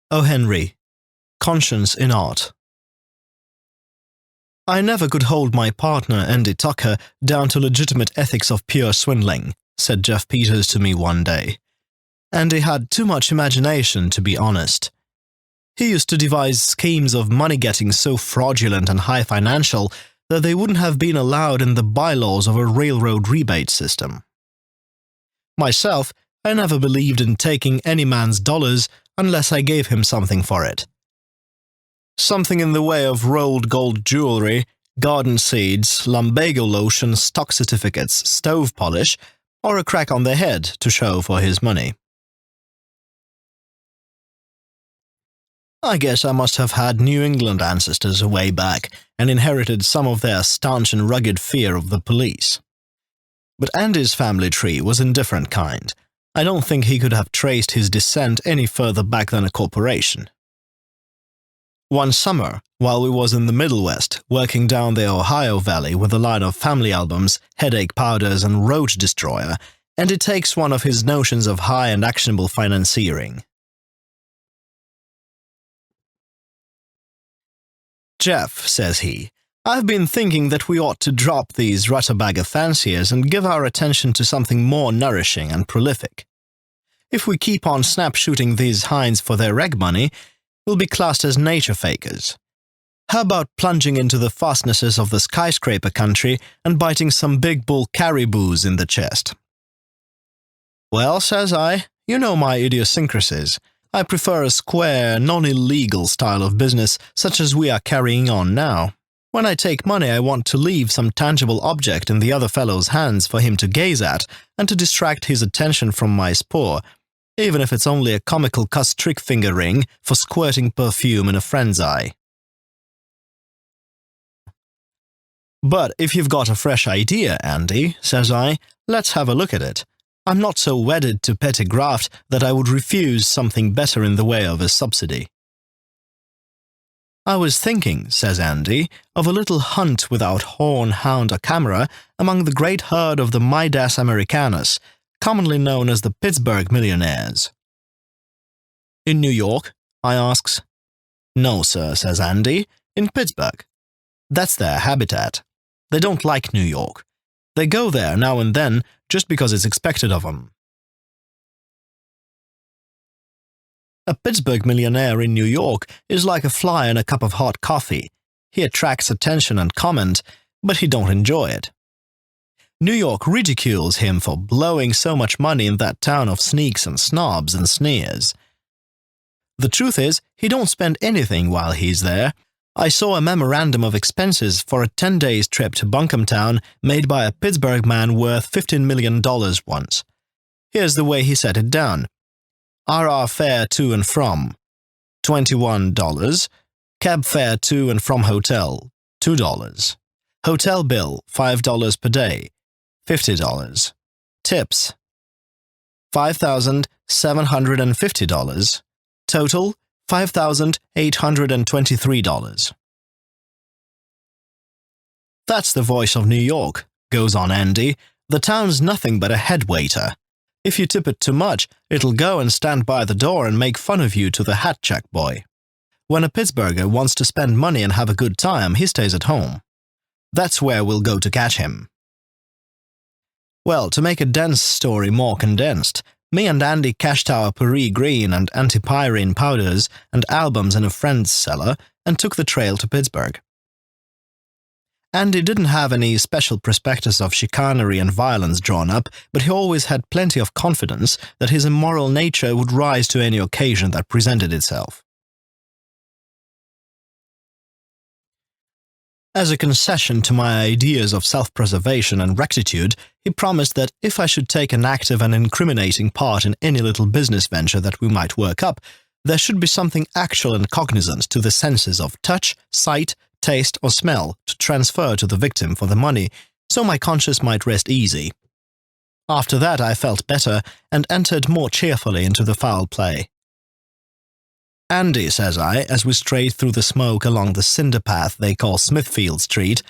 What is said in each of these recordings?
O.Henry, Conscience in Art. I never could hold my partner, Andy Tucker, down to legitimate ethics of pure swindling, said Jeff Peters to me one day. Andy had too much imagination, to be honest. He used to devise schemes of money-getting so fraudulent and high financial that they wouldn't have been allowed in the bylaws of a railroad rebate system. Myself, I never believed in taking any man's dollars unless I gave him something for it. Something in the way of rolled gold jewelry, garden seeds, lumbago lotion, stock certificates, stove polish, or a crack on the head to show for his money. I guess I must have had New England ancestors way back and inherited some of their staunch and rugged fear of the police. But Andy's family tree was a different kind. I don't think he could have traced his descent any further back than a corporation. One summer, while we was in the Middle West, working down the Ohio Valley with a line of family albums, headache powders, and roach destroyer, Andy takes one of his notions of high and actionable financiering. "Jeff," says he, "I've been thinking that we ought to drop these rutabaga fanciers and give our attention to something more nourishing and prolific. If we keep on snap-shooting these hinds for their egg money, we'll be classed as nature fakers. How about plunging into the fastnesses of the skyscraper country and biting some big bull caribous in the chest?" "Well," says I, "you know my idiosyncrasies. I prefer a square, non-illegal style of business such as we are carrying on now. When I take money, I want to leave some tangible object in the other fellow's hands for him to gaze at and to distract his attention from my spoor, even if it's only a comical cuss trick finger ring for squirting perfume in a friend's eye." "But if you've got a fresh idea, Andy," says I, "let's have a look at it. I'm not so wedded to petty graft that I would refuse something better in the way of a subsidy." "I was thinking," says Andy, "of a little hunt without horn, hound, or camera among the great herd of the Midas Americanus, commonly known as the Pittsburgh millionaires." "In New York?" I asks. "No, sir," says Andy, "in Pittsburgh. That's their habitat. They don't like New York. They go there now and then just because it's expected of them." A Pittsburgh millionaire in New York is like a fly in a cup of hot coffee. He attracts attention and comment, but he don't enjoy it. New York ridicules him for blowing so much money in that town of sneaks and snobs and sneers. The truth is, he don't spend anything while he's there. I saw a memorandum of expenses for a 10-day trip to Bunkumtown made by a Pittsburgh man worth $15 million once. Here's the way he set it down. RR fare to and from, $21. Cab fare to and from hotel, $2. Hotel bill, $5 per day, $50. Tips, $5,750. Total, $5,823. "That's the voice of New York," goes on Andy. "The town's nothing but a head waiter. If you tip it too much, it'll go and stand by the door and make fun of you to the hat check boy. When a Pittsburgher wants to spend money and have a good time, he stays at home. That's where we'll go to catch him." Well, to make a dense story more condensed, me and Andy cached our Paris Green and antipyrine powders and albums in a friend's cellar and took the trail to Pittsburgh. Andy didn't have any special prospectus of chicanery and violence drawn up, but he always had plenty of confidence that his immoral nature would rise to any occasion that presented itself. As a concession to my ideas of self-preservation and rectitude, he promised that if I should take an active and incriminating part in any little business venture that we might work up, there should be something actual and cognizant to the senses of touch, sight, taste, or smell to transfer to the victim for the money, so my conscience might rest easy. After that I felt better and entered more cheerfully into the foul play. "Andy," says I, as we strayed through the smoke along the cinder path they call Smithfield Street,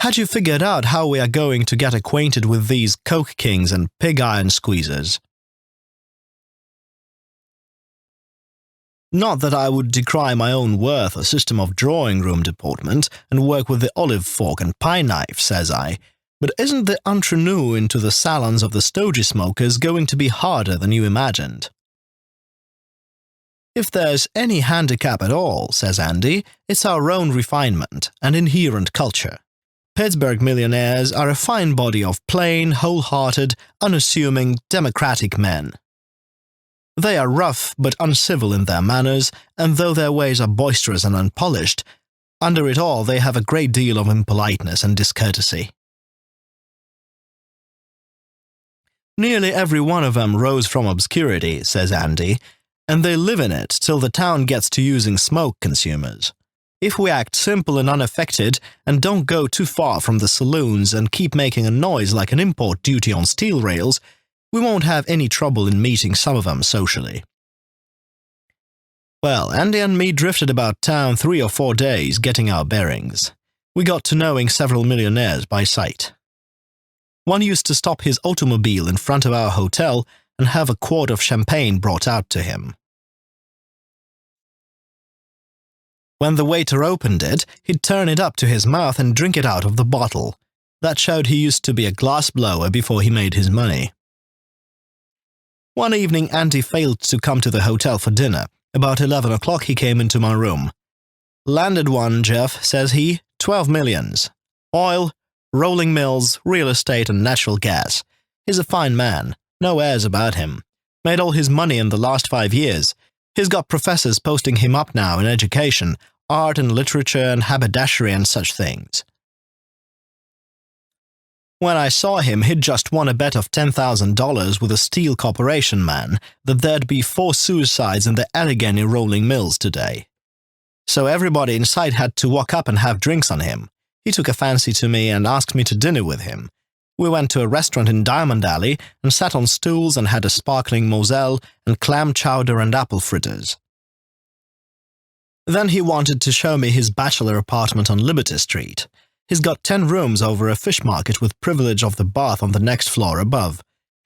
"had you figured out how we are going to get acquainted with these coke kings and pig iron squeezers?" Not that I would decry my own worth or system of drawing-room deportment and work with the olive fork and pie knife, says I, but isn't the entre-nous into the salons of the stogie smokers going to be harder than you imagined? If there's any handicap at all, says Andy, it's our own refinement and inherent culture. Pittsburgh millionaires are a fine body of plain, wholehearted, unassuming, democratic men. They are rough but uncivil in their manners, and though their ways are boisterous and unpolished, under it all they have a great deal of impoliteness and discourtesy. Nearly every one of them rose from obscurity, says Andy, and they live in it till the town gets to using smoke consumers. If we act simple and unaffected, and don't go too far from the saloons and keep making a noise like an import duty on steel rails, we won't have any trouble in meeting some of them socially. Well, Andy and me drifted about town 3 or 4 days getting our bearings. We got to knowing several millionaires by sight. One used to stop his automobile in front of our hotel and have a quart of champagne brought out to him. When the waiter opened it, he'd turn it up to his mouth and drink it out of the bottle. That showed he used to be a glass blower before he made his money. One evening Andy failed to come to the hotel for dinner. About 11 o'clock he came into my room. "Landed one, Jeff," says he, 12 millions. Oil, rolling mills, real estate and natural gas. He's a fine man. No airs about him. Made all his money in the last 5 years. He's got professors posting him up now in education, art and literature and haberdashery and such things. When I saw him, he'd just won a bet of $10,000 with a steel corporation man that there'd be 4 suicides in the Allegheny rolling mills today. So everybody in sight had to walk up and have drinks on him. He took a fancy to me and asked me to dinner with him. We went to a restaurant in Diamond Alley and sat on stools and had a sparkling moselle and clam chowder and apple fritters. Then he wanted to show me his bachelor apartment on Liberty Street. He's got 10 rooms over a fish market with privilege of the bath on the next floor above.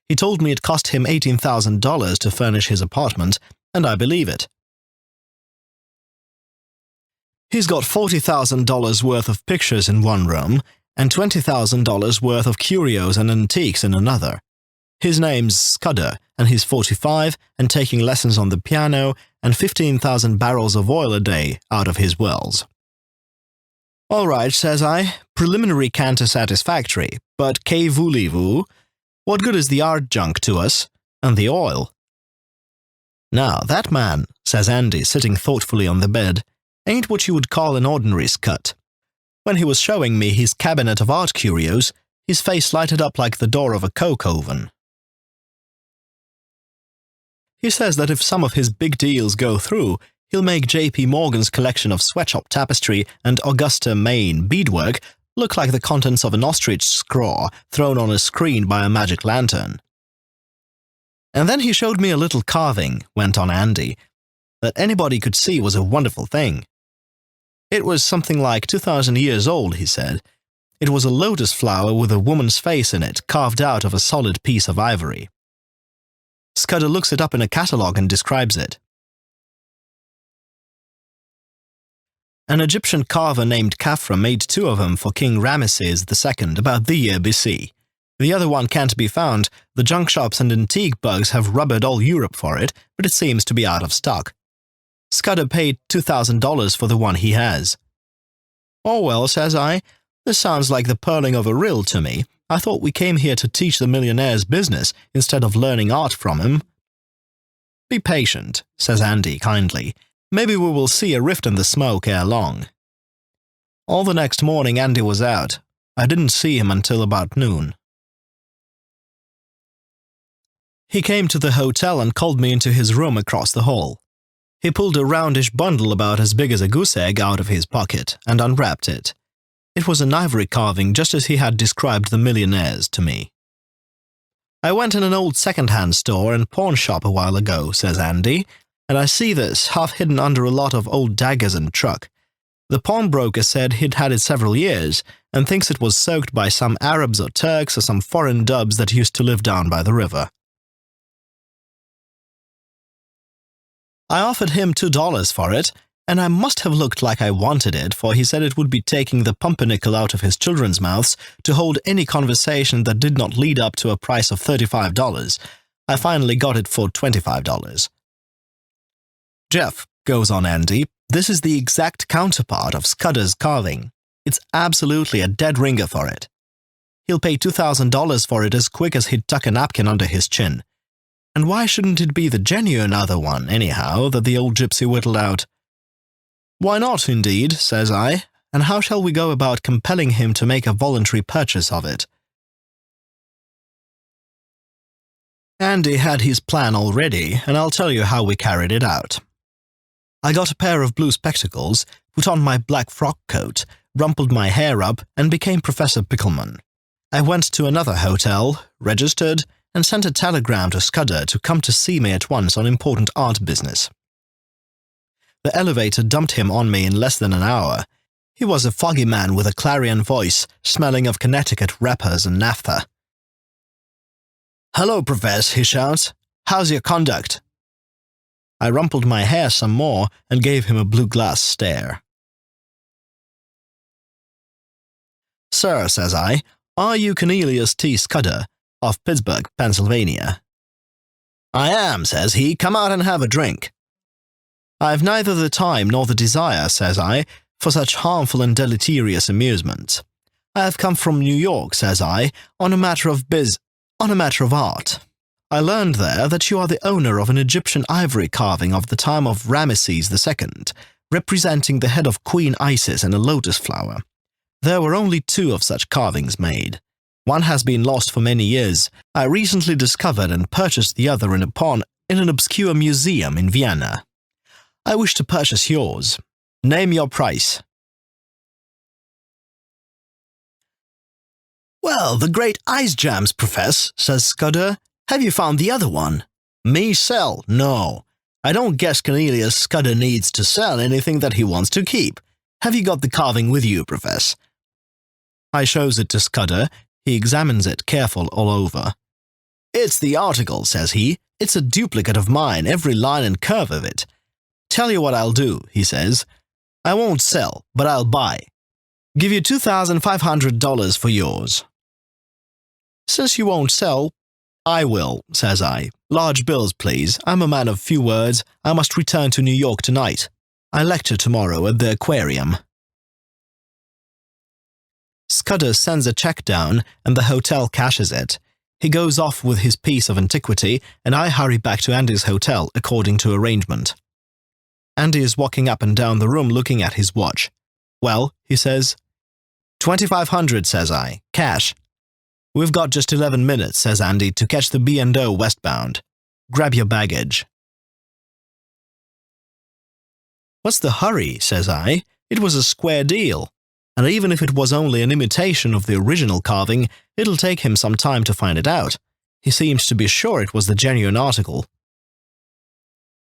He told me it cost him $18,000 to furnish his apartment, and I believe it. He's got $40,000 worth of pictures in one room, and $20,000 worth of curios and antiques in another. His name's Scudder, and he's 45 and taking lessons on the piano and 15,000 barrels of oil a day out of his wells. All right, says I, preliminary canter satisfactory, but que voulez-vous? What good is the art junk to us? And the oil? Now, that man, says Andy, sitting thoughtfully on the bed, ain't what you would call an ordinary scut. When he was showing me his cabinet of art curios, his face lighted up like the door of a coke oven. He says that if some of his big deals go through, he'll make J.P. Morgan's collection of sweatshop tapestry and Augusta, Maine beadwork look like the contents of an ostrich scraw thrown on a screen by a magic lantern. And then he showed me a little carving, went on Andy, that anybody could see was a wonderful thing. It was something like 2,000 years old, he said. It was a lotus flower with a woman's face in it, carved out of a solid piece of ivory. Scudder looks it up in a catalogue and describes it. An Egyptian carver named Khafra made 2 of them for King Ramesses II about the year BC. The other one can't be found. The junk shops and antique bugs have rubbered all Europe for it, but it seems to be out of stock. Scudder paid $2,000 for the one he has. Oh well, says I, this sounds like the purling of a rill to me. I thought we came here to teach the millionaire's business instead of learning art from him. Be patient, says Andy kindly. Maybe we will see a rift in the smoke ere long. All the next morning Andy was out. I didn't see him until about noon. He came to the hotel and called me into his room across the hall. He pulled a roundish bundle about as big as a goose egg out of his pocket and unwrapped it. It was an ivory carving just as he had described the millionaires to me. I went in an old second-hand store and pawn shop a while ago, says Andy, and I see this half hidden under a lot of old daggers and truck. The pawnbroker said he'd had it several years and thinks it was soaked by some Arabs or Turks or some foreign dubs that used to live down by the river. I offered him $2 for it, and I must have looked like I wanted it, for he said it would be taking the pumpernickel out of his children's mouths to hold any conversation that did not lead up to a price of $35. I finally got it for $25. Jeff, goes on Andy, this is the exact counterpart of Scudder's carving. It's absolutely a dead ringer for it. He'll pay $2,000 for it as quick as he'd tuck a napkin under his chin. And why shouldn't it be the genuine other one, anyhow, that the old gypsy whittled out? Why not, indeed, says I, and how shall we go about compelling him to make a voluntary purchase of it? Andy had his plan already, and I'll tell you how we carried it out. I got a pair of blue spectacles, put on my black frock coat, rumpled my hair up, and became Professor Pickleman. I went to another hotel, registered, and sent a telegram to Scudder to come to see me at once on important art business. The elevator dumped him on me in less than an hour. He was a foggy man with a clarion voice, smelling of Connecticut wrappers and naphtha. "Hello, Profess," he shouts. "How's your conduct?" I rumpled my hair some more and gave him a blue glass stare. "Sir," says I, "are you Cornelius T. Scudder, of Pittsburgh, Pennsylvania?" "I am," says he. "Come out and have a drink." "I've neither the time nor the desire," says I, "for such harmful and deleterious amusements. I have come from New York," says I, on a matter of art. I learned there that you are the owner of an Egyptian ivory carving of the time of Ramesses II, representing the head of Queen Isis and a lotus flower. There were only 2 of such carvings made. One has been lost for many years. I recently discovered and purchased the other in a pawn in an obscure museum in Vienna. I wish to purchase yours. Name your price." "Well, the great ice jams, Profess," says Scudder. "Have you found the other one?" "Me sell? No. I don't guess Cornelius Scudder needs to sell anything that he wants to keep. Have you got the carving with you, Profess?" I shows it to Scudder. He examines it careful all over. "It's the article," says he. "It's a duplicate of mine, every line and curve of it. Tell you what I'll do," he says. "I won't sell, but I'll buy. Give you $2,500 for yours." "Since you won't sell, I will," says I. "Large bills, please. I'm a man of few words. I must return to New York tonight. I lecture tomorrow at the aquarium." Scudder sends a check down, and the hotel cashes it. He goes off with his piece of antiquity, and I hurry back to Andy's hotel according to arrangement. Andy is walking up and down the room looking at his watch. "Well," he says. $2,500, says I. "Cash." "We've got just 11 minutes, says Andy, "to catch the B&O westbound. Grab your baggage." "What's the hurry?" says I. "It was a square deal. And even if it was only an imitation of the original carving, it'll take him some time to find it out. He seems to be sure it was the genuine article."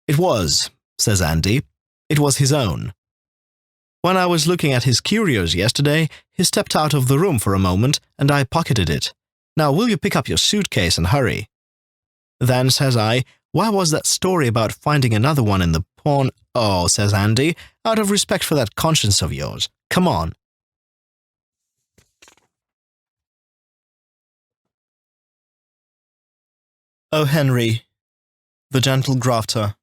"It was," says Andy. "It was his own. When I was looking at his curios yesterday, he stepped out of the room for a moment, and I pocketed it. Now will you pick up your suitcase and hurry?" Then, says I, "Why was that story about finding another one in the pawn—" "Oh," says Andy, "out of respect for that conscience of yours. Come on." O.Henry, the Gentle Grafter.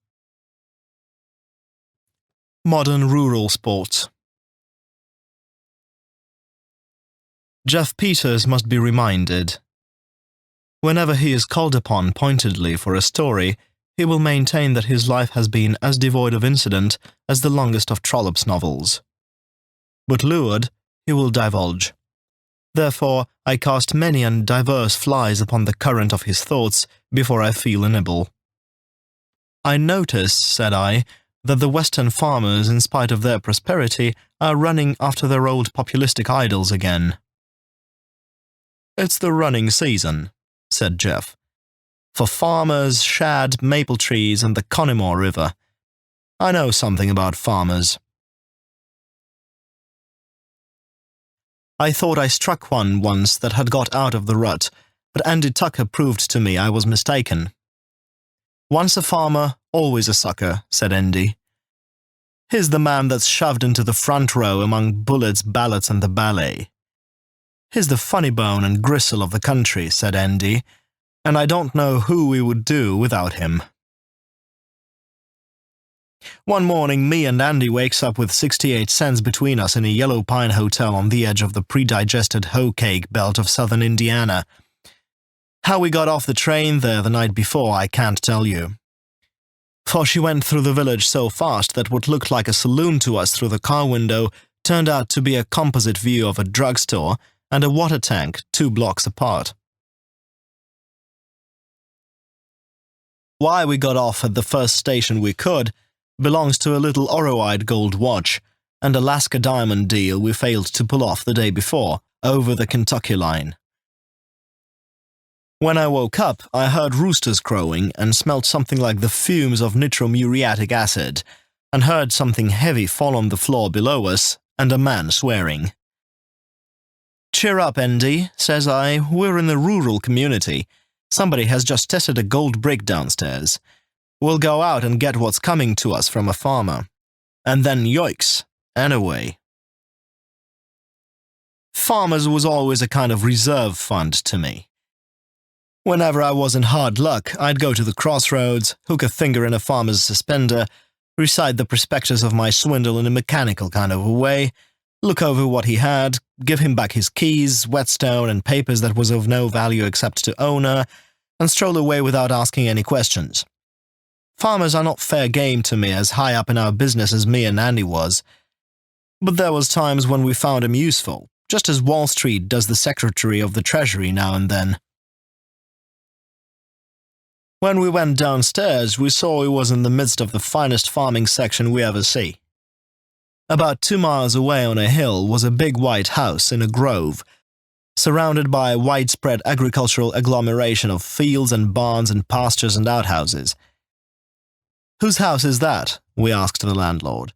Modern rural sports. Jeff Peters must be reminded. Whenever he is called upon pointedly for a story, he will maintain that his life has been as devoid of incident as the longest of Trollope's novels. But lured, he will divulge. Therefore, I cast many and diverse flies upon the current of his thoughts before I feel a nibble. "I notice," said I, "that the Western farmers, in spite of their prosperity, are running after their old populistic idols again." "It's the running season," said Jeff. "For farmers, shad, maple trees, and the Connemore River. I know something about farmers." I thought I struck one once that had got out of the rut, but Andy Tucker proved to me I was mistaken. Once a farmer, always a sucker, said Andy. He's the man that's shoved into the front row among bullets, ballots, and the ballet. He's the funny bone and gristle of the country, said Andy, and I don't know who we would do without him. One morning, me and Andy wakes up with 68 cents between us in a yellow pine hotel on the edge of the pre-digested hoe cake belt of southern Indiana. How we got off the train there the night before, I can't tell you. For she went through the village so fast that what looked like a saloon to us through the car window turned out to be a composite view of a drugstore and a water tank 2 blocks apart. Why we got off at the first station we could belongs to a little Oroide gold watch and Alaska diamond deal we failed to pull off the day before, over the Kentucky line. When I woke up, I heard roosters crowing and smelt something like the fumes of nitromuriatic acid, and heard something heavy fall on the floor below us, and a man swearing. "Cheer up, Andy," says I. "We're in a rural community. Somebody has just tested a gold brick downstairs. We'll go out and get what's coming to us from a farmer." And then yoicks, and away. Farmers was always a kind of reserve fund to me. Whenever I was in hard luck, I'd go to the crossroads, hook a finger in a farmer's suspender, recite the prospectus of my swindle in a mechanical kind of a way, look over what he had, give him back his keys, whetstone, and papers that was of no value except to owner, and stroll away without asking any questions. Farmers are not fair game to me as high up in our business as me and Andy was. But there was times when we found him useful, just as Wall Street does the Secretary of the Treasury now and then. When we went downstairs, we saw he was in the midst of the finest farming section we ever see. About 2 miles away on a hill was a big white house in a grove, surrounded by a widespread agricultural agglomeration of fields and barns and pastures and outhouses. "Whose house is that?" we asked the landlord.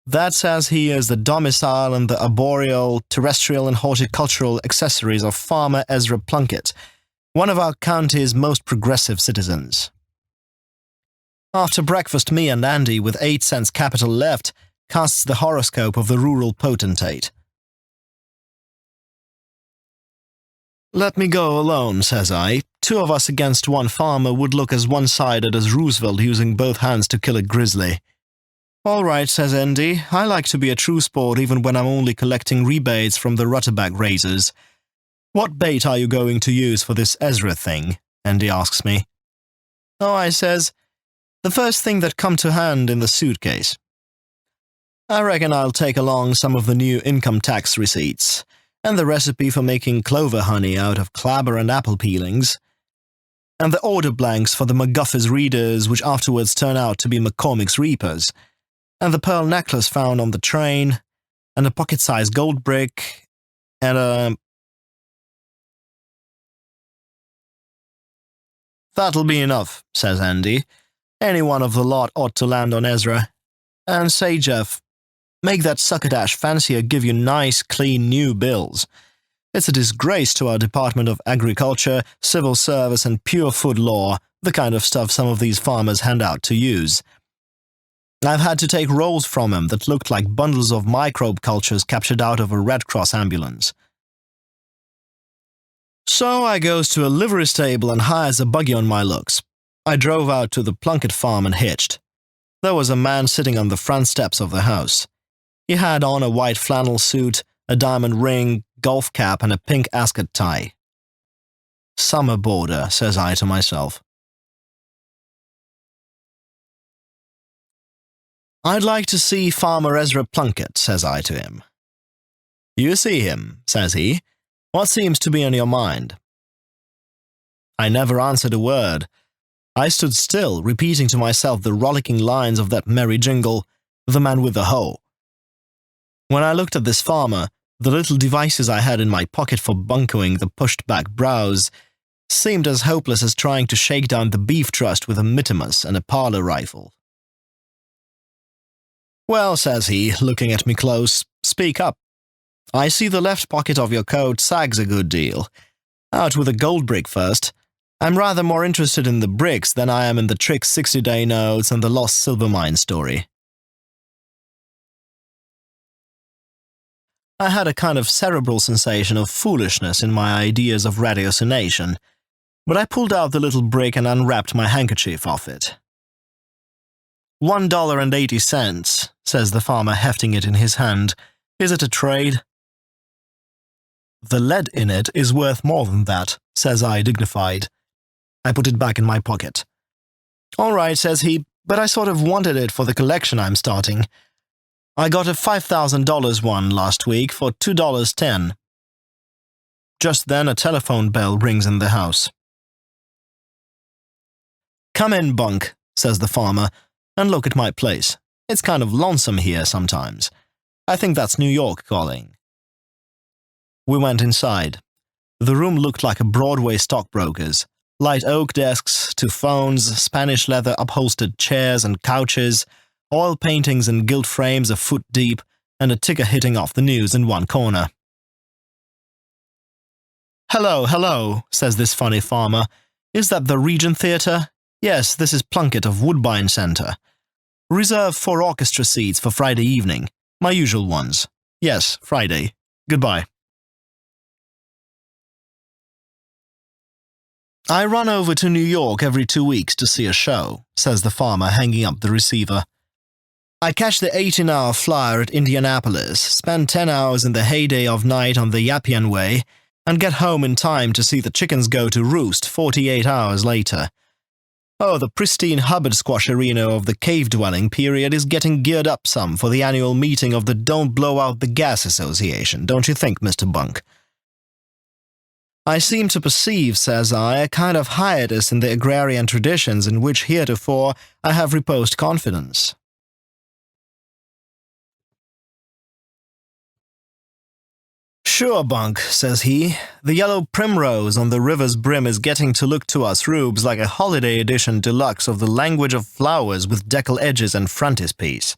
"That," says he, "is the domicile and the arboreal, terrestrial and horticultural accessories of Farmer Ezra Plunkett, one of our county's most progressive citizens." After breakfast, me and Andy, with 8 cents capital left, casts the horoscope of the rural potentate. "Let me go alone," says I. "2 of us against 1 farmer would look as one-sided as Roosevelt using both hands to kill a grizzly." "All right," says Andy. "I like to be a true sport even when I'm only collecting rebates from the rutterback raisers. What bait are you going to use for this Ezra thing?" Andy asks me. "Oh," I says, "the first thing that come to hand in the suitcase. I reckon I'll take along some of the new income tax receipts, and the recipe for making clover honey out of clabber and apple peelings, and the order blanks for the McGuffey's readers which afterwards turn out to be McCormick's reapers, and the pearl necklace found on the train, and a pocket-sized gold brick, and a—" "That'll be enough," says Andy. "Any one of the lot ought to land on Ezra. And say, Jeff, make that succotash fancier give you nice, clean, new bills. It's a disgrace to our Department of Agriculture, Civil Service, and Pure Food Law, the kind of stuff some of these farmers hand out to use. I've had to take rolls from 'em that looked like bundles of microbe cultures captured out of a Red Cross ambulance. So I goes to a livery stable and hires a buggy on my looks. I drove out to the Plunkett farm and hitched. There was a man sitting on the front steps of the house. He had on a white flannel suit, a diamond ring, golf cap, and a pink ascot tie. "Summer boarder," says I to myself. "I'd like to see Farmer Ezra Plunkett," says I to him. "You see him," says he. "What seems to be on your mind?" I never answered a word. I stood still, repeating to myself the rollicking lines of that merry jingle, "The Man with the Hoe." When I looked at this farmer, the little devices I had in my pocket for buncoing the pushed-back brows seemed as hopeless as trying to shake down the beef trust with a mittimus and a parlor rifle. "Well," says he, looking at me close, "speak up. I see the left pocket of your coat sags a good deal. Out with a gold brick first. I'm rather more interested in the bricks than I am in the trick 60-day notes and the lost silver mine story. I had a kind of cerebral sensation of foolishness in my ideas of ratiocination, but I pulled out the little brick and unwrapped my handkerchief off it. $1.80, says the farmer, hefting it in his hand. Is it a trade? The lead in it is worth more than that, says I, dignified. I put it back in my pocket. All right, says he, but I sort of wanted it for the collection I'm starting. I got a $5,000 one last week for $2.10. Just then a telephone bell rings in the house. Come in, Bunk, says the farmer, and look at my place. It's kind of lonesome here sometimes. I think that's New York calling. We went inside. The room looked like a Broadway stockbroker's. Light oak desks, 2 phones, Spanish leather upholstered chairs and couches, oil paintings in gilt frames a foot deep, and a ticker hitting off the news in one corner. Hello, hello, says this funny farmer. Is that the Regent Theatre? Yes, this is Plunkett of Woodbine Centre. Reserve 4 orchestra seats for Friday evening. My usual ones. Yes, Friday. Goodbye. I run over to New York every 2 weeks to see a show, says the farmer, hanging up the receiver. I catch the 18-hour flyer at Indianapolis, spend 10 hours in the heyday of night on the Yappian Way, and get home in time to see the chickens go to roost 48 hours later. Oh, the pristine Hubbard squasherino of the cave-dwelling period is getting geared up some for the annual meeting of the Don't Blow Out the Gas Association, don't you think, Mr. Bunk? I seem to perceive, says I, a kind of hiatus in the agrarian traditions in which heretofore I have reposed confidence. Sure, Bunk, says he. The yellow primrose on the river's brim is getting to look to us rubes like a holiday edition deluxe of the Language of Flowers with decal edges and frontispiece.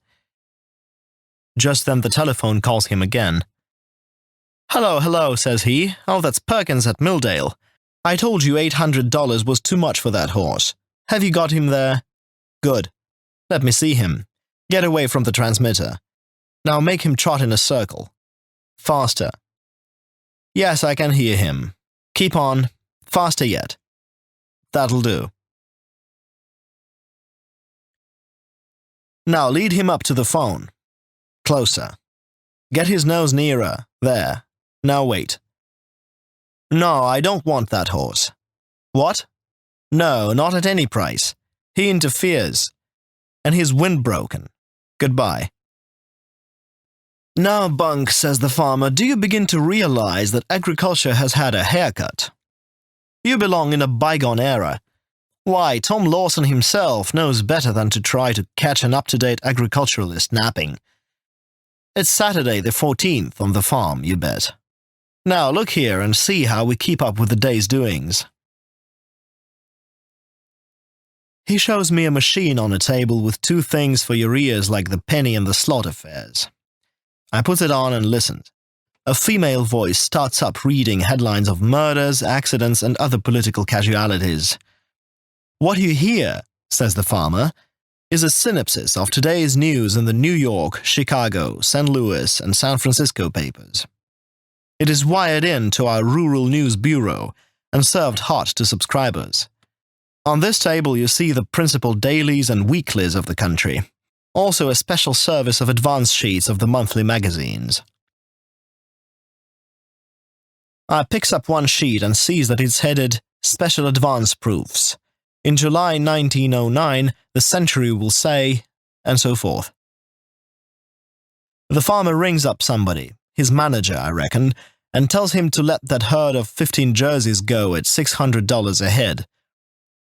Just then the telephone calls him again. Hello, hello, says he. Oh, that's Perkins at Milldale. I told you $800 was too much for that horse. Have you got him there? Good. Let me see him. Get away from the transmitter. Now make him trot in a circle. Faster. Yes, I can hear him. Keep on. Faster yet. That'll do. Now lead him up to the phone. Closer. Get his nose nearer. There. Now wait. No, I don't want that horse. What? No, not at any price. He interferes. And his wind broken. Goodbye. Now, Bunk, says the farmer, do you begin to realize that agriculture has had a haircut? You belong in a bygone era. Why, Tom Lawson himself knows better than to try to catch an up-to-date agriculturalist napping. It's Saturday the 14th on the farm, you bet. Now look here and see how we keep up with the day's doings. He shows me a machine on a table with 2 things for your ears like the penny and the slot affairs. I put it on and listened. A female voice starts up reading headlines of murders, accidents, and other political casualties. What you hear, says the farmer, is a synopsis of today's news in the New York, Chicago, St. Louis, and San Francisco papers. It is wired in to our Rural News Bureau and served hot to subscribers. On this table you see the principal dailies and weeklies of the country, also a special service of advance sheets of the monthly magazines. I picks up one sheet and sees that it's headed Special Advance Proofs. In July 1909, the Century will say, and so forth. The farmer rings up somebody, his manager, I reckon, and tells him to let that herd of 15 jerseys go at $600 a head,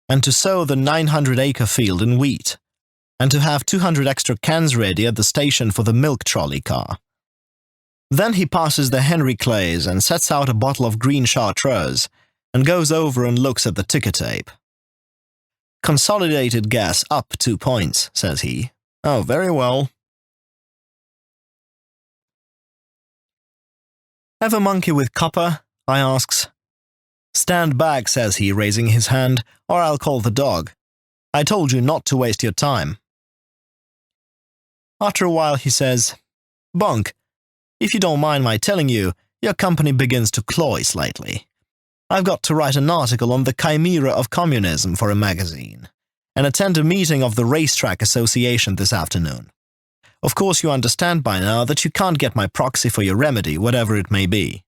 and to sow the 900-acre field in wheat, and to have 200 extra cans ready at the station for the milk trolley car. Then he passes the Henry Clays and sets out a bottle of green chartreuse, and goes over and looks at the ticker tape. Consolidated gas up 2 points, says he. Oh, very well. Ever monkey with copper? I asks. Stand back, says he, raising his hand, or I'll call the dog. I told you not to waste your time. After a while he says, Bunk, if you don't mind my telling you, your company begins to cloy slightly. I've got to write an article on the chimera of communism for a magazine, and attend a meeting of the Racetrack Association this afternoon. Of course you understand by now that you can't get my proxy for your remedy, whatever it may be.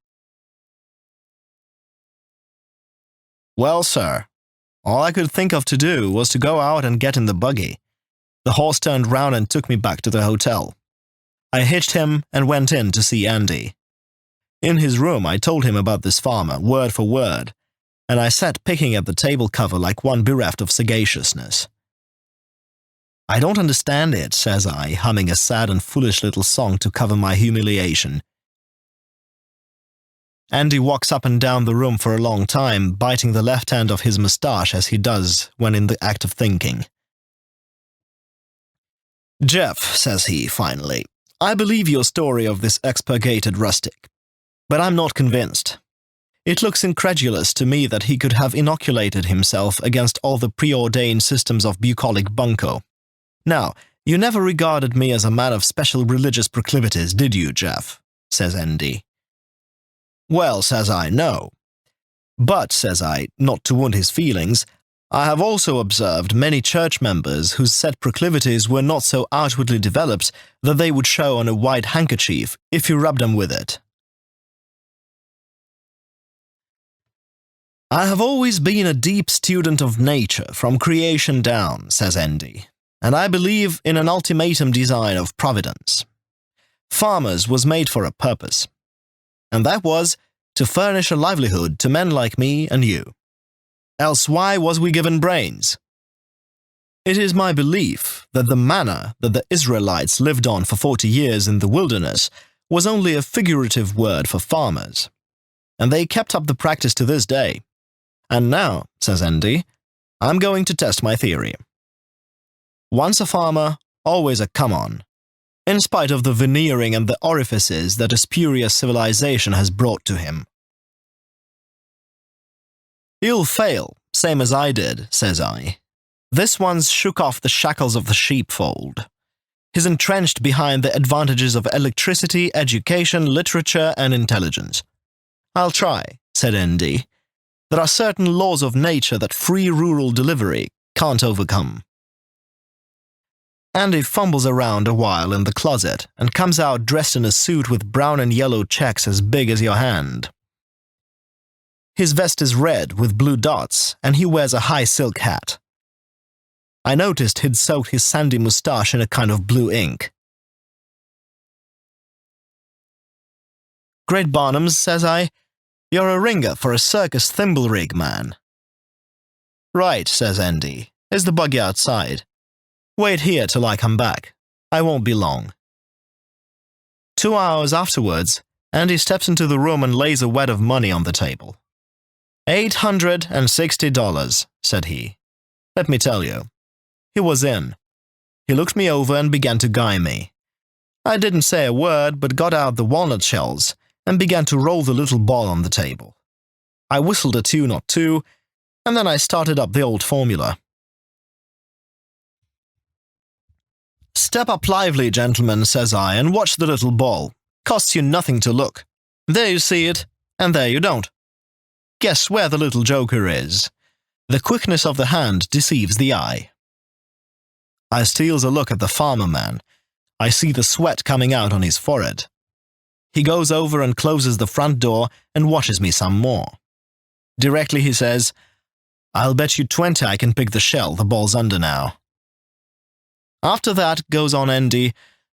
Well, sir, all I could think of to do was to go out and get in the buggy. The horse turned round and took me back to the hotel. I hitched him and went in to see Andy. In his room I told him about this farmer, word for word, and I sat picking at the table cover like one bereft of sagaciousness. I don't understand it, says I, humming a sad and foolish little song to cover my humiliation. Andy walks up and down the room for a long time, biting the left hand of his moustache as he does when in the act of thinking. Jeff, says he, finally, I believe your story of this expurgated rustic, but I'm not convinced. It looks incredulous to me that he could have inoculated himself against all the preordained systems of bucolic bunco. Now, you never regarded me as a man of special religious proclivities, did you, Jeff? Says Andy. Well, says I, no. But, says I, not to wound his feelings, I have also observed many church members whose said proclivities were not so outwardly developed that they would show on a white handkerchief if you rubbed them with it. I have always been a deep student of nature from creation down, says Andy, and I believe in an ultimatum design of providence. Farmers was made for a purpose, and that was to furnish a livelihood to men like me and you. Else why was we given brains? It is my belief that the manna that the Israelites lived on for 40 years in the wilderness was only a figurative word for farmers, and they kept up the practice to this day. And now, says Andy, I'm going to test my theory. Once a farmer, always a come-on, in spite of the veneering and the orifices that a spurious civilization has brought to him. You'll fail, same as I did, says I. This one's shook off the shackles of the sheepfold. He's entrenched behind the advantages of electricity, education, literature, and intelligence. I'll try, said Andy. There are certain laws of nature that free rural delivery can't overcome. Andy fumbles around a while in the closet and comes out dressed in a suit with brown and yellow checks as big as your hand. His vest is red with blue dots, and he wears a high silk hat. I noticed he'd soaked his sandy moustache in a kind of blue ink. Great Barnums, says I, you're a ringer for a circus thimble rig, man. Right, says Andy. Is the buggy outside? Wait here till I come back. I won't be long. 2 hours afterwards, Andy steps into the room and lays a wad of money on the table. $860, said he. Let me tell you. He was in. He looked me over and began to guy me. I didn't say a word, but got out the walnut shells and began to roll the little ball on the table. I whistled a tune or two, and then I started up the old formula. Step up lively, gentlemen, says I, and watch the little ball. Costs you nothing to look. There you see it, and there you don't. Guess where the little joker is. The quickness of the hand deceives the eye. I steals a look at the farmer man. I see the sweat coming out on his forehead. He goes over and closes the front door and watches me some more. Directly he says, I'll bet you 20 I can pick the shell, the ball's under now. After that, goes on Andy,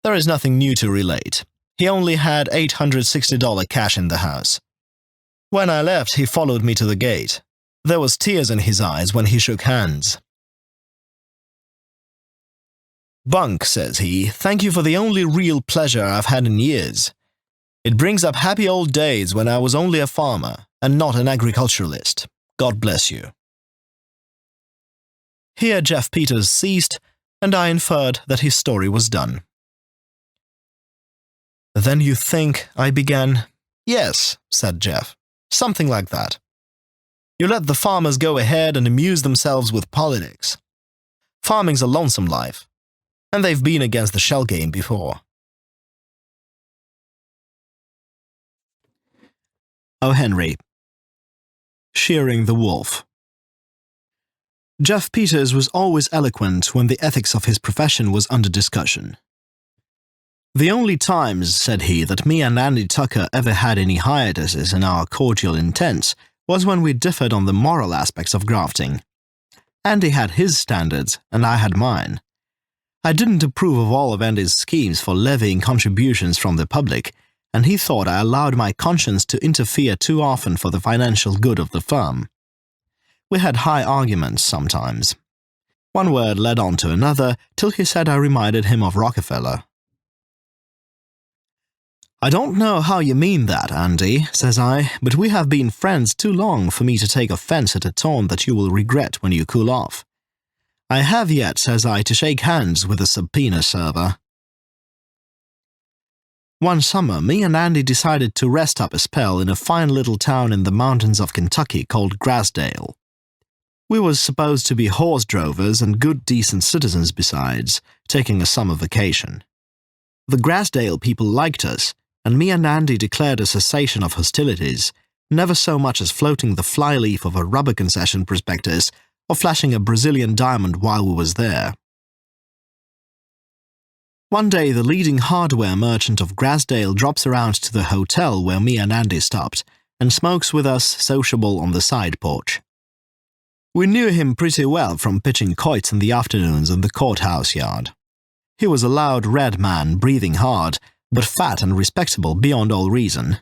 there is nothing new to relate. He only had $860 cash in the house. When I left, he followed me to the gate. There was tears in his eyes when he shook hands. Bunk, says he, thank you for the only real pleasure I've had in years. It brings up happy old days when I was only a farmer and not an agriculturalist. God bless you. Here Jeff Peters ceased, and I inferred that his story was done. Then you think, I began. Yes, said Jeff, something like that. You let the farmers go ahead and amuse themselves with politics. Farming's a lonesome life, and they've been against the shell game before. O.Henry. Shearing the Wolf. Jeff Peters was always eloquent when the ethics of his profession was under discussion. "The only times," said he, "that me and Andy Tucker ever had any hiatuses in our cordial intents was when we differed on the moral aspects of grafting. Andy had his standards, and I had mine. I didn't approve of all of Andy's schemes for levying contributions from the public, and he thought I allowed my conscience to interfere too often for the financial good of the firm. We had high arguments sometimes. One word led on to another, till he said I reminded him of Rockefeller. "I don't know how you mean that, Andy," says I, "but we have been friends too long for me to take offense at a tone that you will regret when you cool off. I have yet," says I, "to shake hands with a subpoena server." One summer, me and Andy decided to rest up a spell in a fine little town in the mountains of Kentucky called Grassdale. We was supposed to be horse drovers and good decent citizens besides, taking a summer vacation. The Grassdale people liked us, and me and Andy declared a cessation of hostilities, never so much as floating the flyleaf of a rubber concession prospectus or flashing a Brazilian diamond while we was there. One day the leading hardware merchant of Grassdale drops around to the hotel where me and Andy stopped, and smokes with us sociable on the side porch. We knew him pretty well from pitching quoits in the afternoons in the courthouse yard. He was a loud red man, breathing hard, but fat and respectable beyond all reason.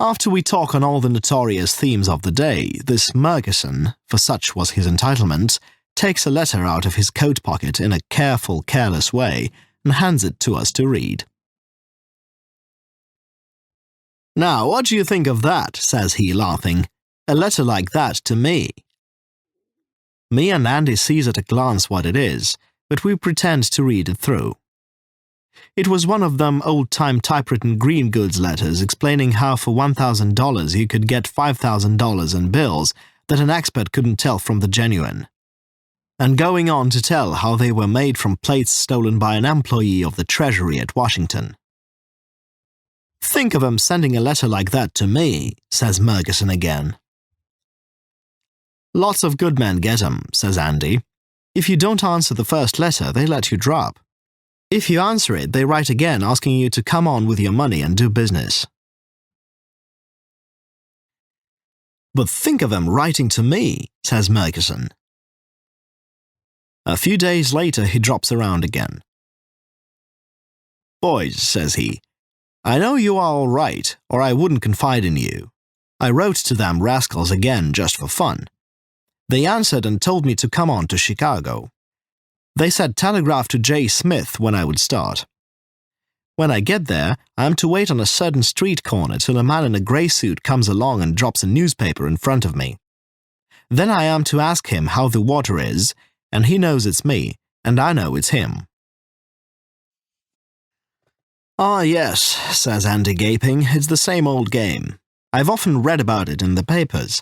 After we talk on all the notorious themes of the day, this Murchison, for such was his entitlement, takes a letter out of his coat pocket in a careful, careless way and hands it to us to read. "Now, what do you think of that?" says he, laughing. "A letter like that to me." Me and Andy sees at a glance what it is, but we pretend to read it through. It was one of them old-time typewritten green goods letters explaining how for $1,000 you could get $5,000 in bills that an expert couldn't tell from the genuine, and going on to tell how they were made from plates stolen by an employee of the Treasury at Washington. "Think of 'em sending a letter like that to me," says Murchison again. "Lots of good men get 'em," says Andy. "If you don't answer the first letter, they let you drop. If you answer it, they write again asking you to come on with your money and do business." "But think of 'em writing to me," says Murchison. A few days later he drops around again. "Boys," says he, "I know you are all right, or I wouldn't confide in you. I wrote to them rascals again just for fun. They answered and told me to come on to Chicago. They said telegraph to J. Smith when I would start. When I get there, I am to wait on a certain street corner till a man in a grey suit comes along and drops a newspaper in front of me. Then I am to ask him how the water is, and he knows it's me, and I know it's him." "Ah, yes," says Andy, gaping, "it's the same old game. I've often read about it in the papers.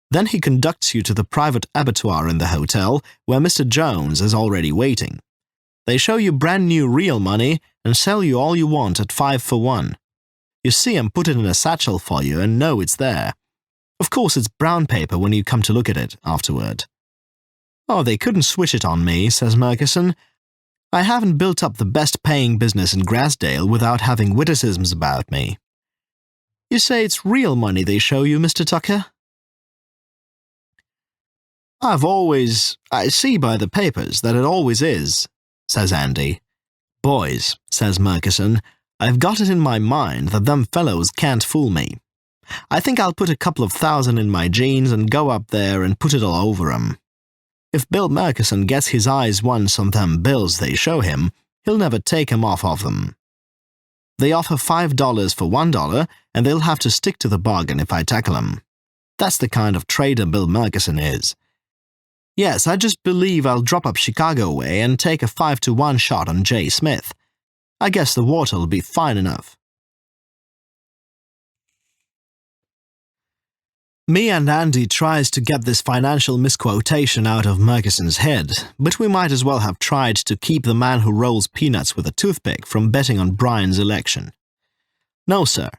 Then he conducts you to the private abattoir in the hotel, where Mr. Jones is already waiting. They show you brand new real money and sell you all you want at 5 for 1. You see 'em put it in a satchel for you and know it's there. Of course it's brown paper when you come to look at it afterward." "Oh, they couldn't switch it on me," says Murchison. "I haven't built up the best-paying business in Grassdale without having witticisms about me. You say it's real money they show you, Mr. Tucker?" I see by the papers that it always is," says Andy. "Boys," says Murchison, "I've got it in my mind that them fellows can't fool me. I think I'll put a couple of $1,000 in my jeans and go up there and put it all over 'em. If Bill Murchison gets his eyes once on them bills they show him, he'll never take 'em off of them. They offer $5 for $1, and they'll have to stick to the bargain if I tackle 'em. That's the kind of trader Bill Murchison is. Yes, I just believe I'll drop up Chicago way and take a 5 to 1 shot on J. Smith. I guess the water'll be fine enough." Me and Andy tries to get this financial misquotation out of Murchison's head, but we might as well have tried to keep the man who rolls peanuts with a toothpick from betting on Brian's election. No, sir.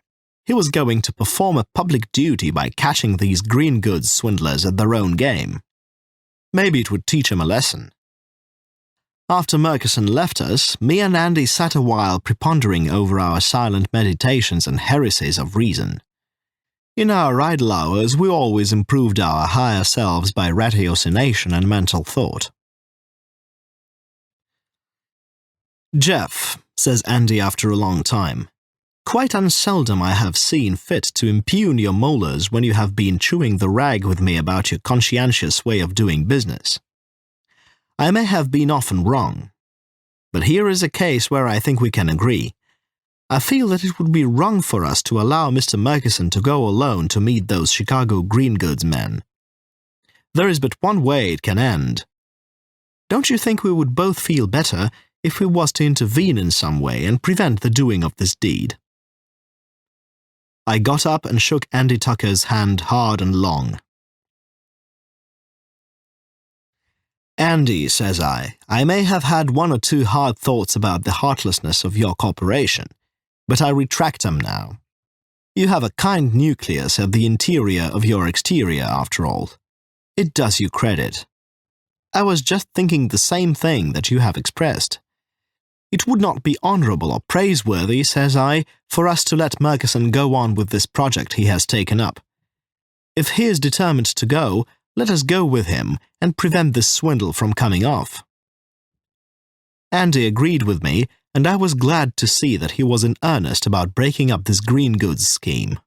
He was going to perform a public duty by catching these green goods swindlers at their own game. Maybe it would teach him a lesson. After Murchison left us, me and Andy sat a while prepondering over our silent meditations and heresies of reason. In our idle hours, we always improved our higher selves by ratiocination and mental thought. "Jeff," says Andy after a long time, "quite unseldom I have seen fit to impugn your molars when you have been chewing the rag with me about your conscientious way of doing business. I may have been often wrong, but here is a case where I think we can agree. I feel that it would be wrong for us to allow Mr. Murchison to go alone to meet those Chicago green goods men. There is but one way it can end. Don't you think we would both feel better if we was to intervene in some way and prevent the doing of this deed?" I got up and shook Andy Tucker's hand hard and long. "Andy," says I may have had one or two hard thoughts about the heartlessness of your corporation, but I retract them now. You have a kind nucleus at the interior of your exterior, after all. It does you credit. I was just thinking the same thing that you have expressed. It would not be honourable or praiseworthy, says I, for us to let Murchison go on with this project he has taken up. If he is determined to go, let us go with him and prevent this swindle from coming off." Andy agreed with me, and I was glad to see that he was in earnest about breaking up this green goods scheme.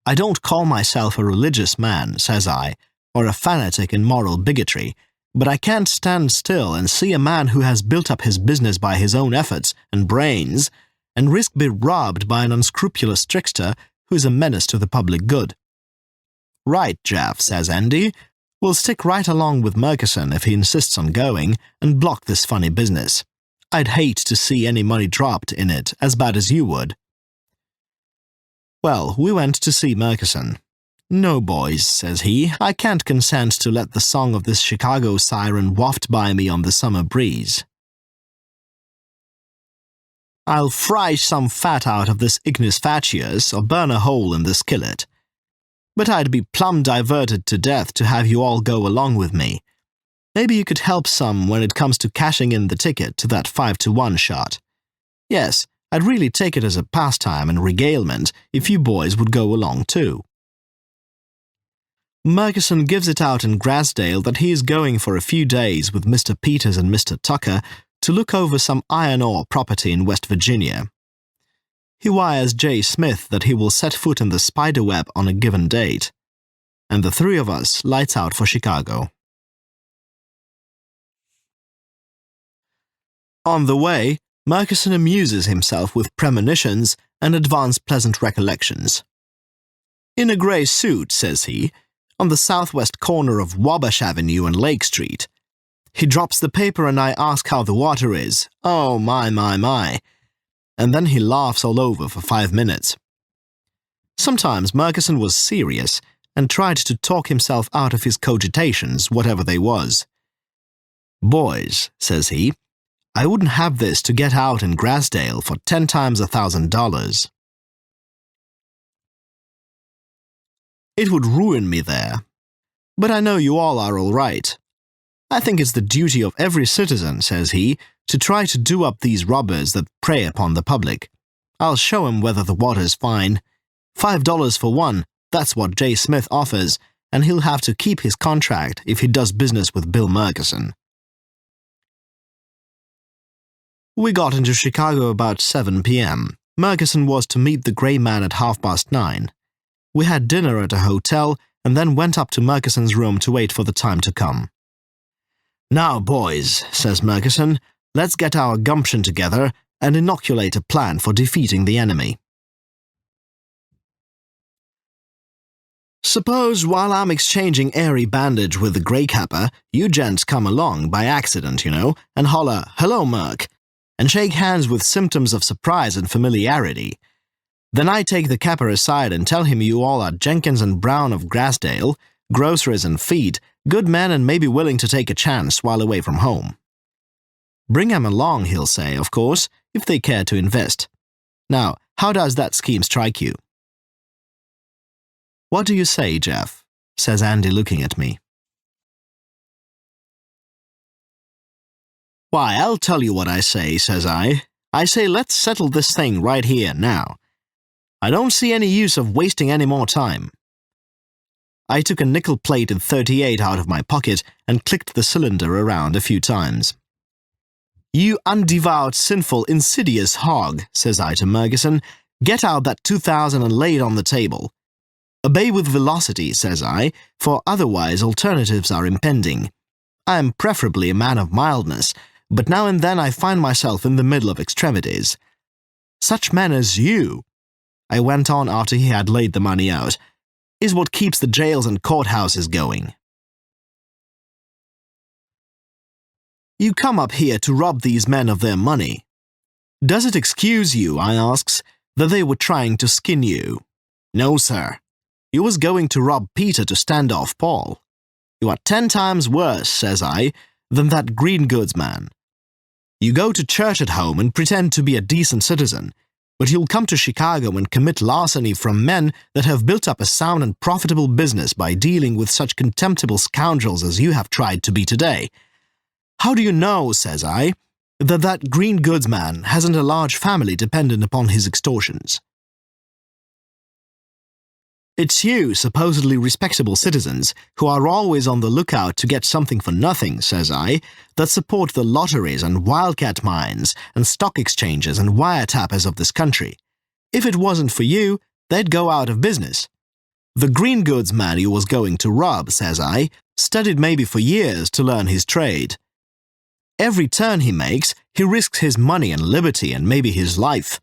"I don't call myself a religious man," says I, "or a fanatic in moral bigotry, but I can't stand still and see a man who has built up his business by his own efforts and brains and risk be robbed by an unscrupulous trickster who is a menace to the public good." "Right, Jeff," says Andy. "We'll stick right along with Murchison if he insists on going and block this funny business. I'd hate to see any money dropped in it as bad as you would." Well, we went to see Murchison. "No, boys," says he, "I can't consent to let the song of this Chicago siren waft by me on the summer breeze. I'll fry some fat out of this ignis fatuus or burn a hole in the skillet. But I'd be plumb diverted to death to have you all go along with me. Maybe you could help some when it comes to cashing in the ticket to that 5-to-1 shot. Yes, I'd really take it as a pastime and regalement if you boys would go along too." Murchison gives it out in Grassdale that he is going for a few days with Mr. Peters and Mr. Tucker to look over some iron ore property in West Virginia. He wires J. Smith that he will set foot in the spiderweb on a given date, and the three of us lights out for Chicago. On the way, Murchison amuses himself with premonitions and advanced pleasant recollections. "In a grey suit," says he, "on the southwest corner of Wabash Avenue and Lake Street." He drops the paper and I ask how the water is. Oh, my. And then he laughs all over for 5 minutes. Sometimes Murchison was serious and tried to talk himself out of his cogitations, whatever they was. "Boys," says he, "I wouldn't have this to get out in Grassdale for 10 times $1,000. It would ruin me there. But I know you all are all right. I think it's the duty of every citizen," says he, "to try to do up these robbers that prey upon the public. I'll show 'em whether the water's fine. $5 for one, that's what J. Smith offers, and he'll have to keep his contract if he does business with Bill Murchison." We got into Chicago about 7 p.m. Murchison was to meet the grey man at 9:30. We had dinner at a hotel and then went up to Murchison's room to wait for the time to come. "Now, boys," says Murchison, "let's get our gumption together and inoculate a plan for defeating the enemy. Suppose while I'm exchanging airy bandage with the grey capper, you gents come along, by accident, and holler, 'Hello, Murk,' and shake hands with symptoms of surprise and familiarity. Then I take the capper aside and tell him you all are Jenkins and Brown of Grassdale, groceries and feed, good men and maybe willing to take a chance while away from home. Bring 'em along, he'll say, of course, if they care to invest. Now, how does that scheme strike you? What do you say, Jeff? Says Andy, looking at me. Why, I'll tell you what I say, says I. I say let's settle this thing right here, now. I don't see any use of wasting any more time. I took a nickel-plated .38 out of my pocket and clicked the cylinder around a few times. You undevout, sinful, insidious hog, says I to Murgison, get out that 2,000 and lay it on the table. Obey with velocity, says I, for otherwise alternatives are impending. I am preferably a man of mildness, but now and then I find myself in the middle of extremities. Such men as you, I went on after he had laid the money out, is what keeps the jails and courthouses going. You come up here to rob these men of their money. Does it excuse you, I asks, that they were trying to skin you? No, sir. You was going to rob Peter to stand off Paul. You are 10 times worse, says I, than that green goods man. You go to church at home and pretend to be a decent citizen, but you'll come to Chicago and commit larceny from men that have built up a sound and profitable business by dealing with such contemptible scoundrels as you have tried to be today. How do you know, says I, that green goods man hasn't a large family dependent upon his extortions? It's you, supposedly respectable citizens, who are always on the lookout to get something for nothing, says I, that support the lotteries and wildcat mines and stock exchanges and wiretappers of this country. If it wasn't for you, they'd go out of business. The green goods man you was going to rob, says I, studied maybe for years to learn his trade. Every turn he makes, he risks his money and liberty and maybe his life.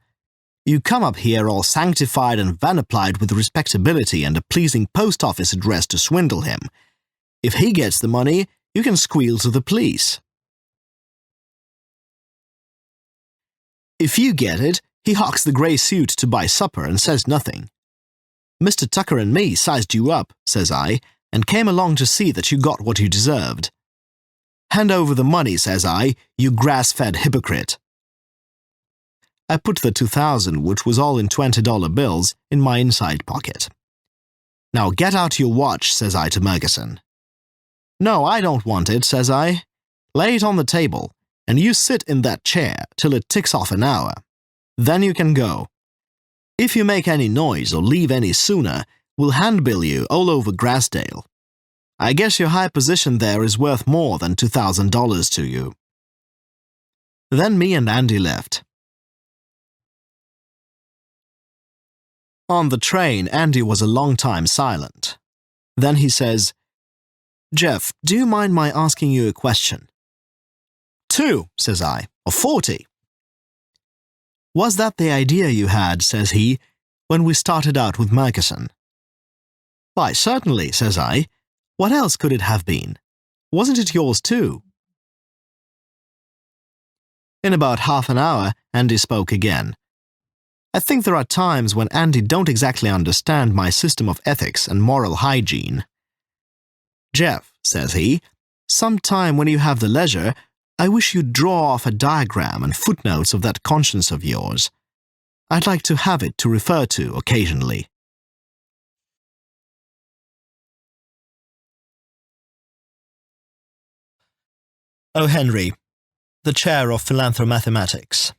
You come up here all sanctified and vanoplied with respectability and a pleasing post office address to swindle him. If he gets the money, you can squeal to the police. If you get it, he hawks the grey suit to buy supper and says nothing. Mr. Tucker and me sized you up, says I, and came along to see that you got what you deserved. Hand over the money, says I, you grass-fed hypocrite. I put the 2,000, which was all in $20 bills, in my inside pocket. Now get out your watch, says I to Murgison. No, I don't want it, says I. Lay it on the table, and you sit in that chair till it ticks off an hour. Then you can go. If you make any noise or leave any sooner, we'll handbill you all over Grassdale. I guess your high position there is worth more than $2,000 to you. Then me and Andy left. On the train, Andy was a long time silent. Then he says, Jeff, do you mind my asking you a question? 2, says I, or 40. Was that the idea you had, says he, when we started out with Murgison? Why, certainly, says I. What else could it have been? Wasn't it yours too? In about half an hour, Andy spoke again. I think there are times when Andy don't exactly understand my system of ethics and moral hygiene. Jeff, says he, sometime when you have the leisure, I wish you'd draw off a diagram and footnotes of that conscience of yours. I'd like to have it to refer to occasionally. O.Henry, the chair of philantomatics.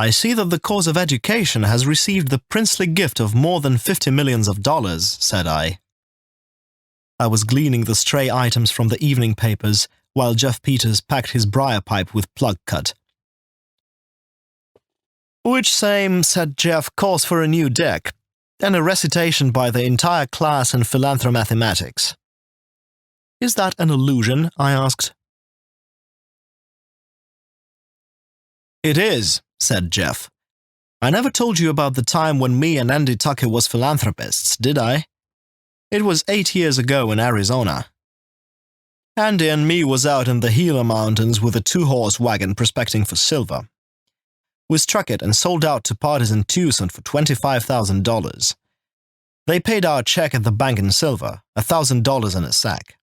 I see that the cause of education has received the princely gift of more than $50 million, said I. I was gleaning the stray items from the evening papers while Jeff Peters packed his briar pipe with plug cut. Which same, said Jeff, calls for a new deck, and a recitation by the entire class in philantomatics. Is that an illusion? I asked. It is, said Jeff. I never told you about the time when me and Andy Tucker was philanthropists, did I? It was 8 years ago in Arizona. Andy and me was out in the Gila Mountains with a 2-horse wagon prospecting for silver. We struck it and sold out to parties in Tucson for $25,000. They paid our check at the bank in silver, $1,000 in a sack.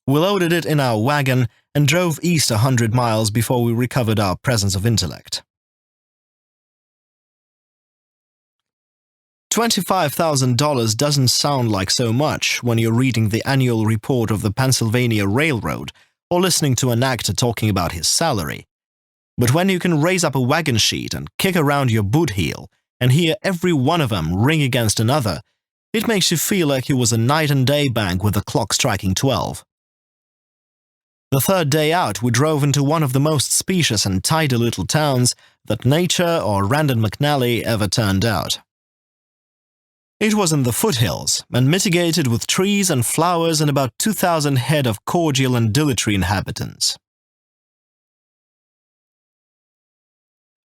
We loaded it in our wagon and drove east 100 miles before we recovered our presence of intellect. $25,000 doesn't sound like so much when you're reading the annual report of the Pennsylvania Railroad or listening to an actor talking about his salary. But when you can raise up a wagon sheet and kick around your boot heel and hear every one of them ring against another, it makes you feel like it was a night and day bank with the clock striking 12. The third day out, we drove into one of the most specious and tidy little towns that nature or Randon McNally ever turned out. It was in the foothills and mitigated with trees and flowers and about 2,000 head of cordial and dilatory inhabitants.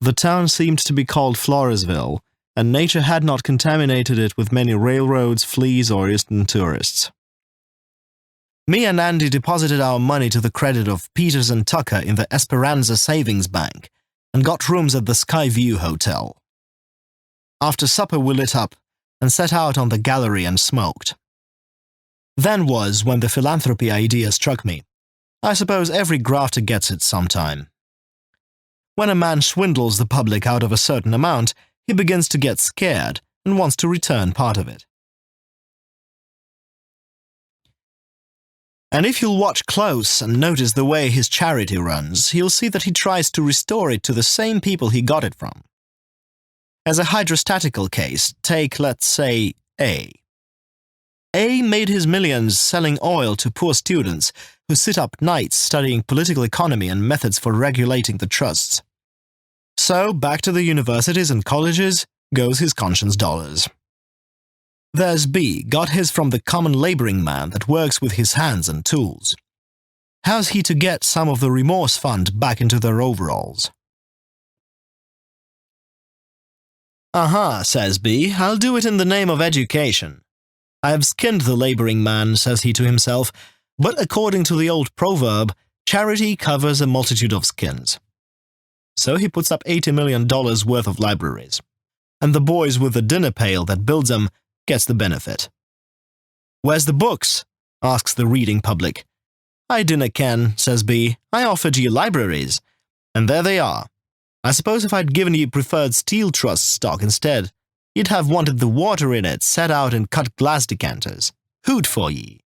The town seemed to be called Floresville, and nature had not contaminated it with many railroads, fleas, or Eastern tourists. Me and Andy deposited our money to the credit of Peters and Tucker in the Esperanza Savings Bank and got rooms at the Skyview Hotel. After supper we lit up and set out on the gallery and smoked. Then was when the philanthropy idea struck me. I suppose every grafter gets it sometime. When a man swindles the public out of a certain amount, he begins to get scared and wants to return part of it. And if you'll watch close and notice the way his charity runs, you'll see that he tries to restore it to the same people he got it from. As a hydrostatical case, take, let's say, A. A made his millions selling oil to poor students who sit up nights studying political economy and methods for regulating the trusts. So, back to the universities and colleges goes his conscience dollars. There's B, got his from the common laboring man that works with his hands and tools. How's he to get some of the remorse fund back into their overalls? Says B, I'll do it in the name of education. I have skinned the laboring man, says he to himself, but according to the old proverb, charity covers a multitude of skins. So he puts up $80 million worth of libraries, and the boys with the dinner pail that builds them gets the benefit. Where's the books? Asks the reading public. I dinna ken, says B. I offered ye libraries. And there they are. I suppose if I'd given ye preferred steel trust stock instead, you'd have wanted the water in it set out in cut glass decanters. Hoot for ye.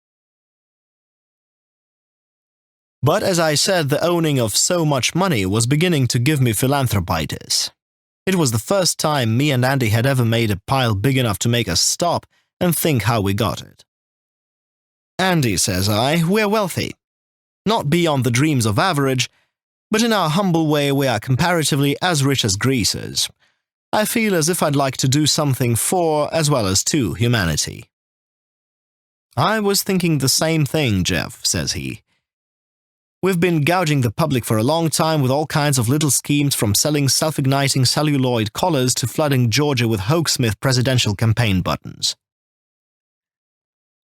But as I said, the owning of so much money was beginning to give me philanthropitis. It was the first time me and Andy had ever made a pile big enough to make us stop and think how we got it. Andy, says I, we're wealthy. Not beyond the dreams of average, but in our humble way we are comparatively as rich as greasers. I feel as if I'd like to do something for, as well as to, humanity. I was thinking the same thing, Jeff, says he. We've been gouging the public for a long time with all kinds of little schemes, from selling self-igniting celluloid collars to flooding Georgia with Hoaxsmith presidential campaign buttons.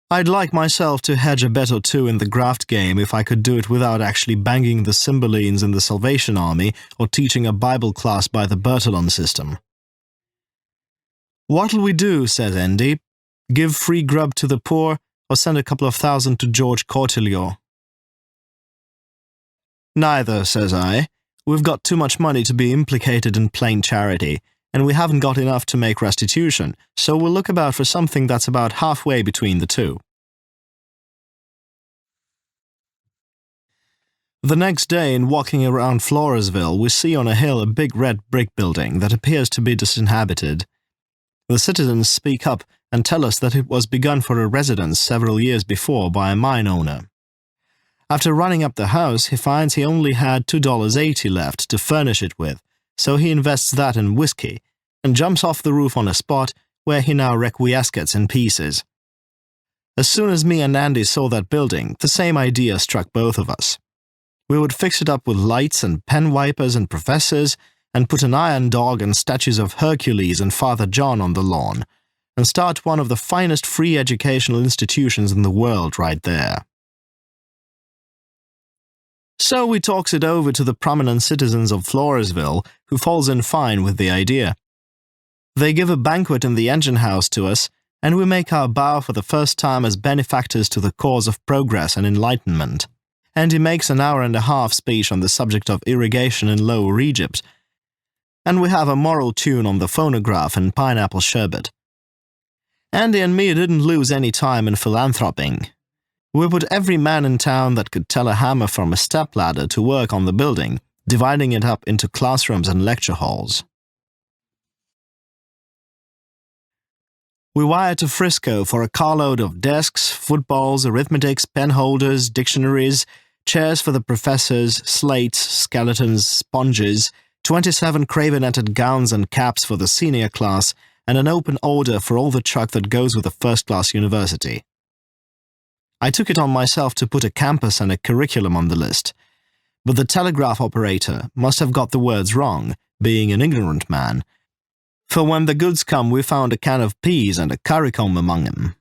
I'd like myself to hedge a bet or two in the graft game if I could do it without actually banging the Cymbalines in the Salvation Army or teaching a Bible class by the Bertillon system. What'll we do, says Andy. Give free grub to the poor or send a couple of thousand to George Cortelyot? Neither, says I. We've got too much money to be implicated in plain charity, and we haven't got enough to make restitution, so we'll look about for something that's about halfway between the two. The next day, in walking around Floresville, we see on a hill a big red brick building that appears to be disinhabited. The citizens speak up and tell us that it was begun for a residence several years before by a mine owner. After running up the house, he finds he only had $2.80 left to furnish it with, so he invests that in whiskey and jumps off the roof on a spot where he now requiescats in pieces. As soon as me and Andy saw that building, the same idea struck both of us. We would fix it up with lights and pen wipers and professors, and put an iron dog and statues of Hercules and Father John on the lawn, and start one of the finest free educational institutions in the world right there. So we talks it over to the prominent citizens of Floresville, who falls in fine with the idea. They give a banquet in the engine house to us, and we make our bow for the first time as benefactors to the cause of progress and enlightenment. And he makes an hour-and-a-half speech on the subject of irrigation in Lower Egypt, and we have a moral tune on the phonograph and pineapple sherbet. Andy and me didn't lose any time in philanthroping. We put every man in town that could tell a hammer from a stepladder to work on the building, dividing it up into classrooms and lecture halls. We wired to Frisco for a carload of desks, footballs, arithmetics, pen holders, dictionaries, chairs for the professors, slates, skeletons, sponges, 27 craven-netted gowns and caps for the senior class, and an open order for all the truck that goes with a first-class university. I took it on myself to put a campus and a curriculum on the list, but the telegraph operator must have got the words wrong, being an ignorant man, for when the goods come we found a can of peas and a currycomb among them.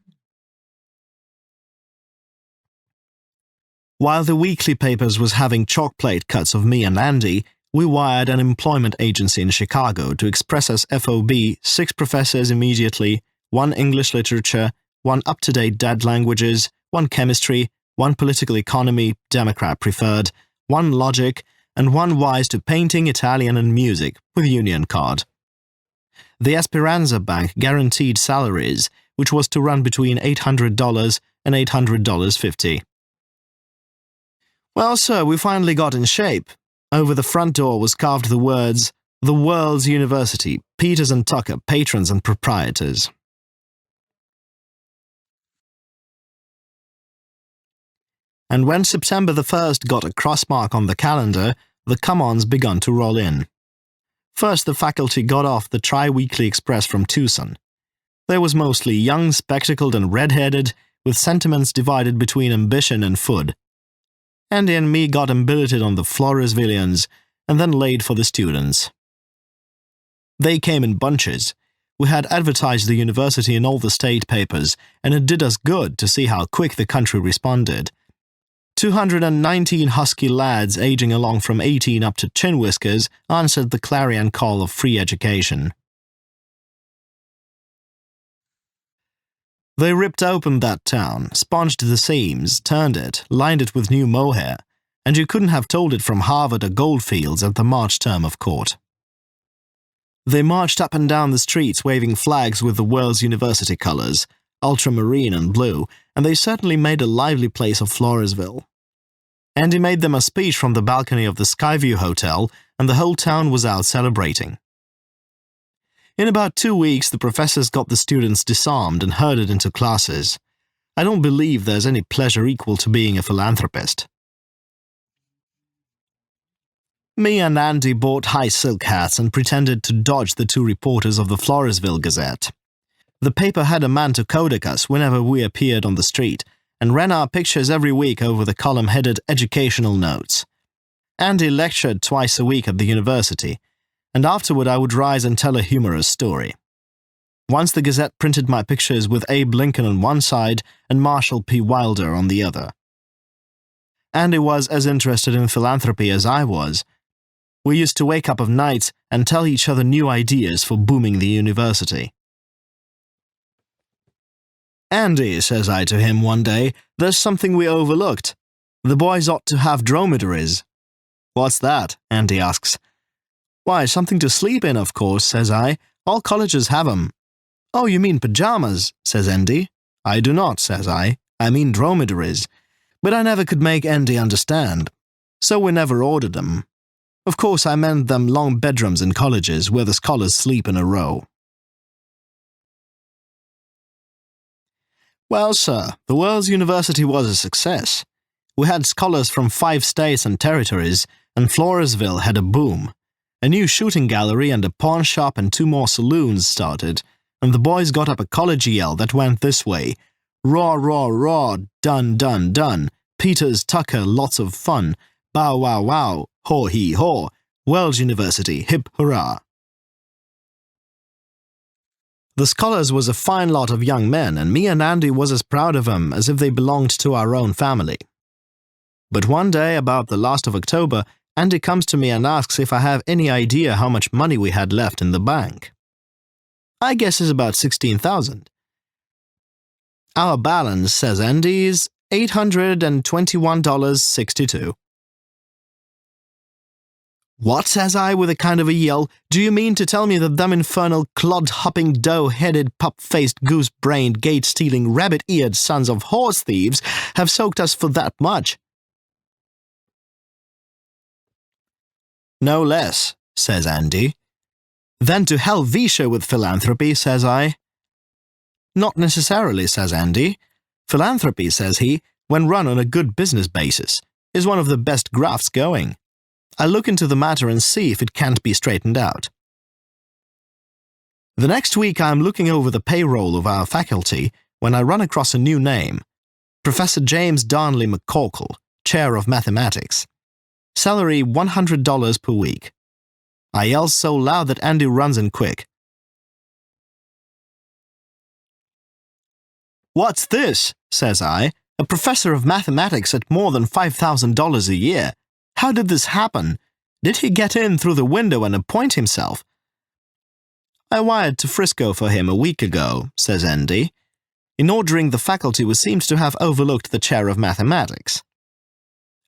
While the weekly papers was having chalk plate cuts of me and Andy, we wired an employment agency in Chicago to express as FOB 6 professors immediately, 1 English literature, 1 up-to-date dead languages, 1 chemistry, 1 political economy, Democrat preferred, 1 logic, and 1 wise to painting, Italian, and music, with union card. The Esperanza Bank guaranteed salaries, which was to run between $800 and $800.50. Well, sir, we finally got in shape. Over the front door was carved the words, "The World's University, Peters and Tucker, patrons and proprietors." And when September the 1st got a cross mark on the calendar, the come-ons begun to roll in. First, the faculty got off the Tri-Weekly Express from Tucson. They was mostly young, spectacled, and red-headed, with sentiments divided between ambition and food. Andy and me got billeted on the Floresvillians, and then laid for the students. They came in bunches. We had advertised the university in all the state papers, and it did us good to see how quick the country responded. 219 husky lads aging along from 18 up to chin whiskers answered the clarion call of free education. They ripped open that town, sponged the seams, turned it, lined it with new mohair, and you couldn't have told it from Harvard or Goldfields at the March term of court. They marched up and down the streets waving flags with the world's university colors, ultramarine and blue, and they certainly made a lively place of Floresville. Andy made them a speech from the balcony of the Skyview Hotel, and the whole town was out celebrating. In about 2 weeks, the professors got the students disarmed and herded into classes. I don't believe there's any pleasure equal to being a philanthropist. Me and Andy bought high silk hats and pretended to dodge the 2 reporters of the Floresville Gazette. The paper had a man to kodak us whenever we appeared on the street, and ran our pictures every week over the column headed Educational Notes. Andy lectured twice a week at the university, and afterward I would rise and tell a humorous story. Once the Gazette printed my pictures with Abe Lincoln on one side and Marshall P. Wilder on the other. Andy was as interested in philanthropy as I was. We used to wake up of nights and tell each other new ideas for booming the university. "Andy," says I to him one day, "there's something we overlooked. The boys ought to have dromedaries." "What's that?" Andy asks. "Why, something to sleep in, of course," says I. "All colleges have 'em." "Oh, you mean pajamas," says Andy. "I do not," says I. "I mean dromedaries." But I never could make Andy understand. So we never ordered them. Of course, I meant them long bedrooms in colleges where the scholars sleep in a row. Well, sir, the world's university was a success. We had scholars from 5 states and territories, and Floresville had a boom. A new shooting gallery and a pawn shop and 2 more saloons started, and the boys got up a college yell that went this way: "Raw, raw, raw, done, done, done, Peters, Tucker, lots of fun, bow, wow, wow, haw, hee, haw, World's University, hip, hurrah." The scholars was a fine lot of young men, and me and Andy was as proud of 'em as if they belonged to our own family. But one day, about the last of October, Andy comes to me and asks if I have any idea how much money we had left in the bank. I guess it's about $16,000. Our balance, says Andy, is $821.62. What, says I with a kind of a yell, do you mean to tell me that them infernal clod-hopping, dough-headed, pup-faced, goose-brained, gate-stealing, rabbit-eared sons of horse thieves have soaked us for that much? No less, says Andy. Then to Helvetia with philanthropy, says I. Not necessarily, says Andy. Philanthropy, says he, when run on a good business basis, is one of the best grafts going. I'll look into the matter and see if it can't be straightened out. The next week I'm looking over the payroll of our faculty when I run across a new name. Professor James Darnley McCorkle, Chair of Mathematics. Salary $100 per week. I yell so loud that Andy runs in quick. What's this? Says I. A professor of mathematics at more than $5,000 a year. How did this happen? Did he get in through the window and appoint himself? I wired to Frisco for him a week ago, says Andy. In ordering the faculty, we seemed to have overlooked the chair of mathematics.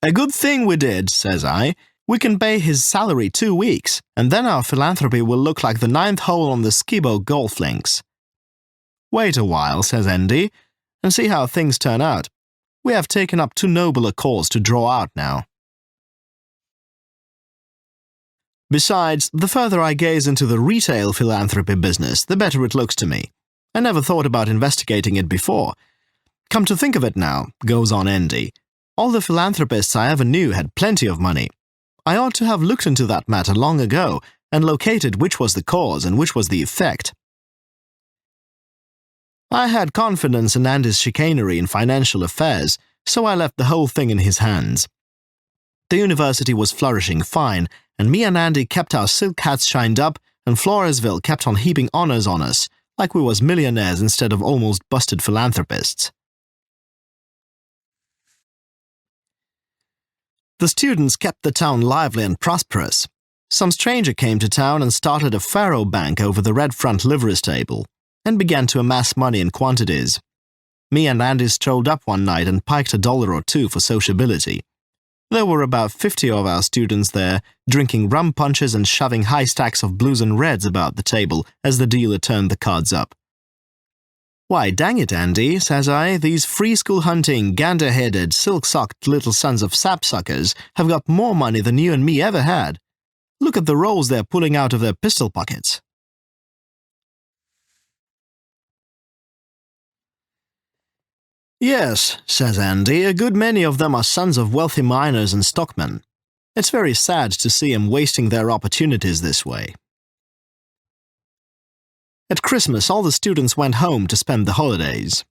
A good thing we did, says I. We can pay his salary 2 weeks, and then our philanthropy will look like the 9th hole on the Skibo golf links. Wait a while, says Andy, and see how things turn out. We have taken up too noble a cause to draw out now. Besides, the further I gaze into the retail philanthropy business, the better it looks to me. I never thought about investigating it before. Come to think of it now, goes on Andy, all the philanthropists I ever knew had plenty of money. I ought to have looked into that matter long ago and located which was the cause and which was the effect. I had confidence in Andy's chicanery in financial affairs, so I left the whole thing in his hands. The university was flourishing fine, and me and Andy kept our silk hats shined up, and Floresville kept on heaping honors on us, like we was millionaires instead of almost busted philanthropists. The students kept the town lively and prosperous. Some stranger came to town and started a faro bank over the red front livery stable, and began to amass money in quantities. Me and Andy strolled up one night and piked $1 or $2 for sociability. There were about 50 of our students there, drinking rum punches and shoving high stacks of blues and reds about the table as the dealer turned the cards up. Why, dang it, Andy, says I, these free-school hunting, gander-headed, silk-socked little sons of sapsuckers have got more money than you and me ever had. Look at the rolls they're pulling out of their pistol pockets. Yes, says Andy, a good many of them are sons of wealthy miners and stockmen. It's very sad to see 'em wasting their opportunities this way. At Christmas, all the students went home to spend the holidays.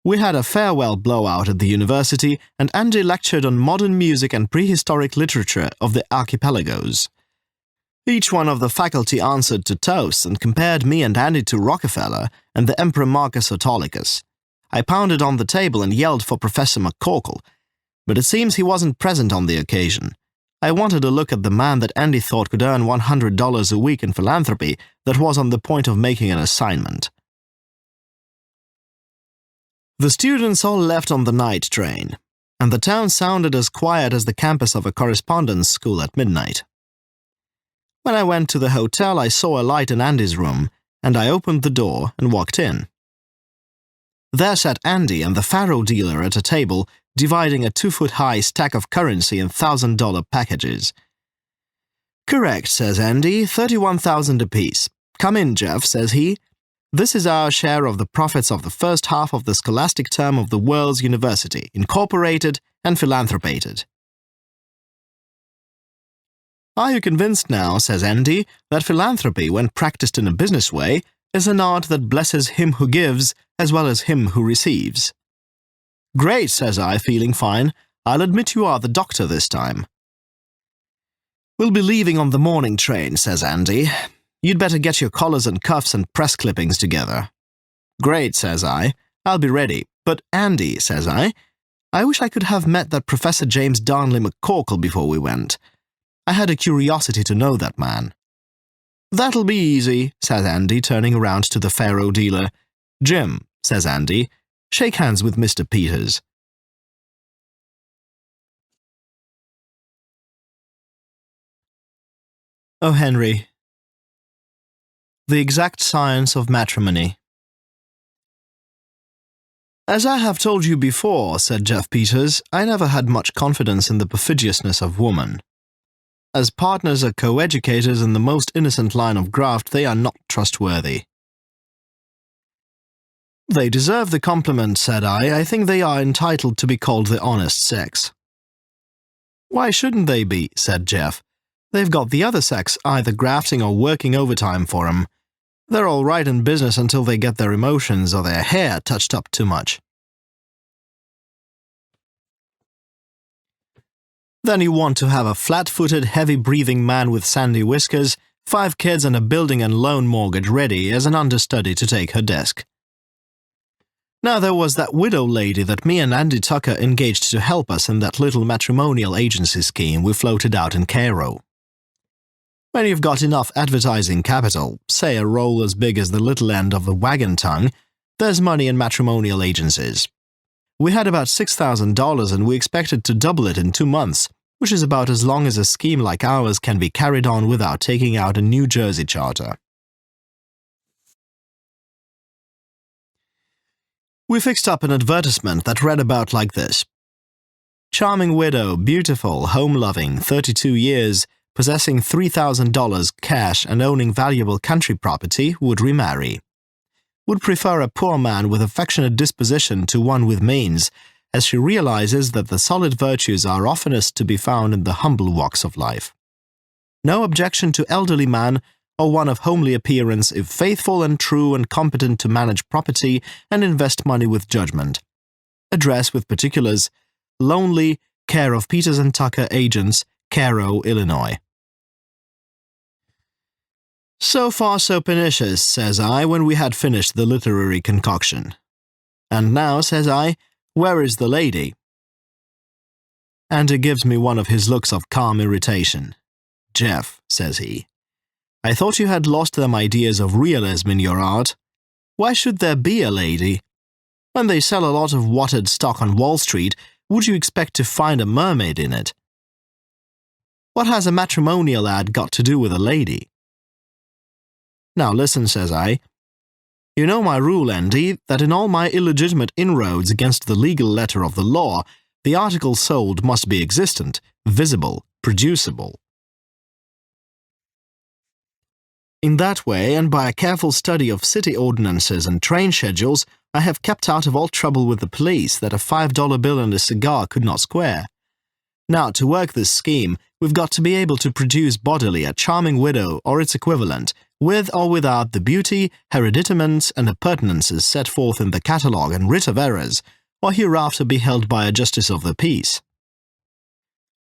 We had a farewell blowout at the university, and Andy lectured on modern music and prehistoric literature of the archipelagos. Each one of the faculty answered to toasts and compared me and Andy to Rockefeller and the Emperor Marcus Autolycus. I pounded on the table and yelled for Professor McCorkle, but it seems he wasn't present on the occasion. I wanted a look at the man that Andy thought could earn $100 a week in philanthropy that was on the point of making an assignment. The students all left on the night train, and the town sounded as quiet as the campus of a correspondence school at midnight. When I went to the hotel, I saw a light in Andy's room, and I opened the door and walked in. There sat Andy and the faro dealer at a table, dividing a 2-foot-high stack of currency in $1,000 packages. Correct, says Andy, 31,000 apiece. Come in, Jeff, says he. This is our share of the profits of the first half of the scholastic term of the world's university, incorporated and philanthropated. Are you convinced now, says Andy, that philanthropy, when practiced in a business way, is an art that blesses him who gives as well as him who receives? Great, says I, feeling fine. I'll admit you are the doctor this time. We'll be leaving on the morning train, says Andy. You'd better get your collars and cuffs and press clippings together. Great, says I. I'll be ready. But Andy, says I, I wish I could have met that Professor James Darnley McCorkle before we went. I had a curiosity to know that man. That'll be easy, says Andy, turning around to the faro dealer. Jim, says Andy, shake hands with Mr. Peters. O.Henry. The Exact Science of Matrimony. As I have told you before, said Jeff Peters, I never had much confidence in the perfidiousness of woman. As partners or co-educators in the most innocent line of graft, they are not trustworthy. They deserve the compliment, said I. I think they are entitled to be called the honest sex. Why shouldn't they be, said Jeff. They've got the other sex either grafting or working overtime for 'em. They're all right in business until they get their emotions or their hair touched up too much. Then you want to have a flat-footed, heavy-breathing man with sandy whiskers, 5 kids and a building and loan mortgage ready as an understudy to take her desk. Now there was that widow lady that me and Andy Tucker engaged to help us in that little matrimonial agency scheme we floated out in Cairo. When you've got enough advertising capital, say a roll as big as the little end of a wagon tongue, there's money in matrimonial agencies. We had about $6,000 and we expected to double it in 2 months, which is about as long as a scheme like ours can be carried on without taking out a New Jersey charter. We fixed up an advertisement that read about like this. Charming widow, beautiful, home-loving, 32 years, possessing $3,000 cash and owning valuable country property, would remarry. Would prefer a poor man with affectionate disposition to one with means, as she realizes that the solid virtues are oftenest to be found in the humble walks of life. No objection to elderly man or one of homely appearance if faithful and true and competent to manage property and invest money with judgment. Address with particulars, Lonely, care of Peters & Tucker Agents, Cairo, Illinois. So far so pernicious, says I, when we had finished the literary concoction. And now, says I, where is the lady? Andy gives me one of his looks of calm irritation. Jeff, says he, I thought you had lost them ideas of realism in your art. Why should there be a lady? When they sell a lot of watered stock on Wall Street, would you expect to find a mermaid in it? What has a matrimonial ad got to do with a lady? Now listen, says I. You know my rule, Andy, that in all my illegitimate inroads against the legal letter of the law, the article sold must be existent, visible, producible. In that way, and by a careful study of city ordinances and train schedules, I have kept out of all trouble with the police that a $5 bill and a cigar could not square. Now, to work this scheme, we've got to be able to produce bodily a charming widow or its equivalent, with or without the beauty, hereditaments, and appurtenances set forth in the catalogue and writ of errors, or hereafter be held by a justice of the peace.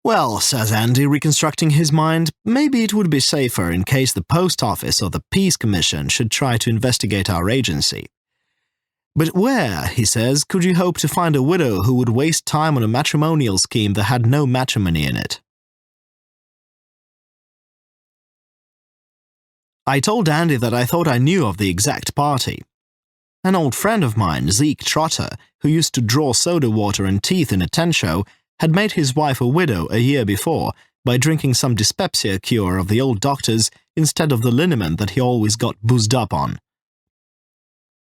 Well, says Andy, reconstructing his mind, maybe it would be safer in case the Post Office or the Peace Commission should try to investigate our agency. But where, he says, could you hope to find a widow who would waste time on a matrimonial scheme that had no matrimony in it? I told Andy that I thought I knew of the exact party. An old friend of mine, Zeke Trotter, who used to draw soda water and teeth in a tent show, had made his wife a widow a year before by drinking some dyspepsia cure of the old doctor's instead of the liniment that he always got boozed up on.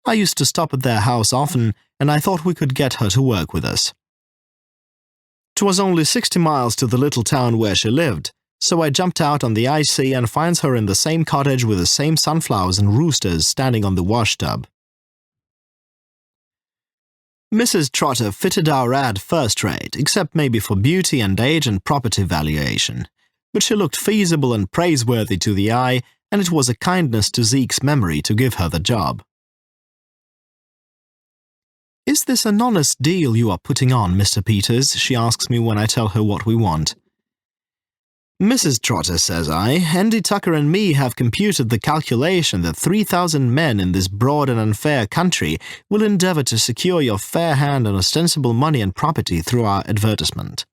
I used to stop at their house often, and I thought we could get her to work with us. 'Twas only 60 miles to the little town where she lived, so I jumped out on the icse and finds her in the same cottage with the same sunflowers and roosters standing on the washtub. Mrs. Trotter fitted our ad first-rate, except maybe for beauty and age and property valuation, but she looked feasible and praiseworthy to the eye, and it was a kindness to Zeke's memory to give her the job. Is this an honest deal you are putting on, Mr. Peters? She asks me when I tell her what we want. Mrs. Trotter, says I, Andy Tucker and me have computed the calculation that 3,000 men in this broad and unfair country will endeavour to secure your fair hand and ostensible money and property through our advertisement.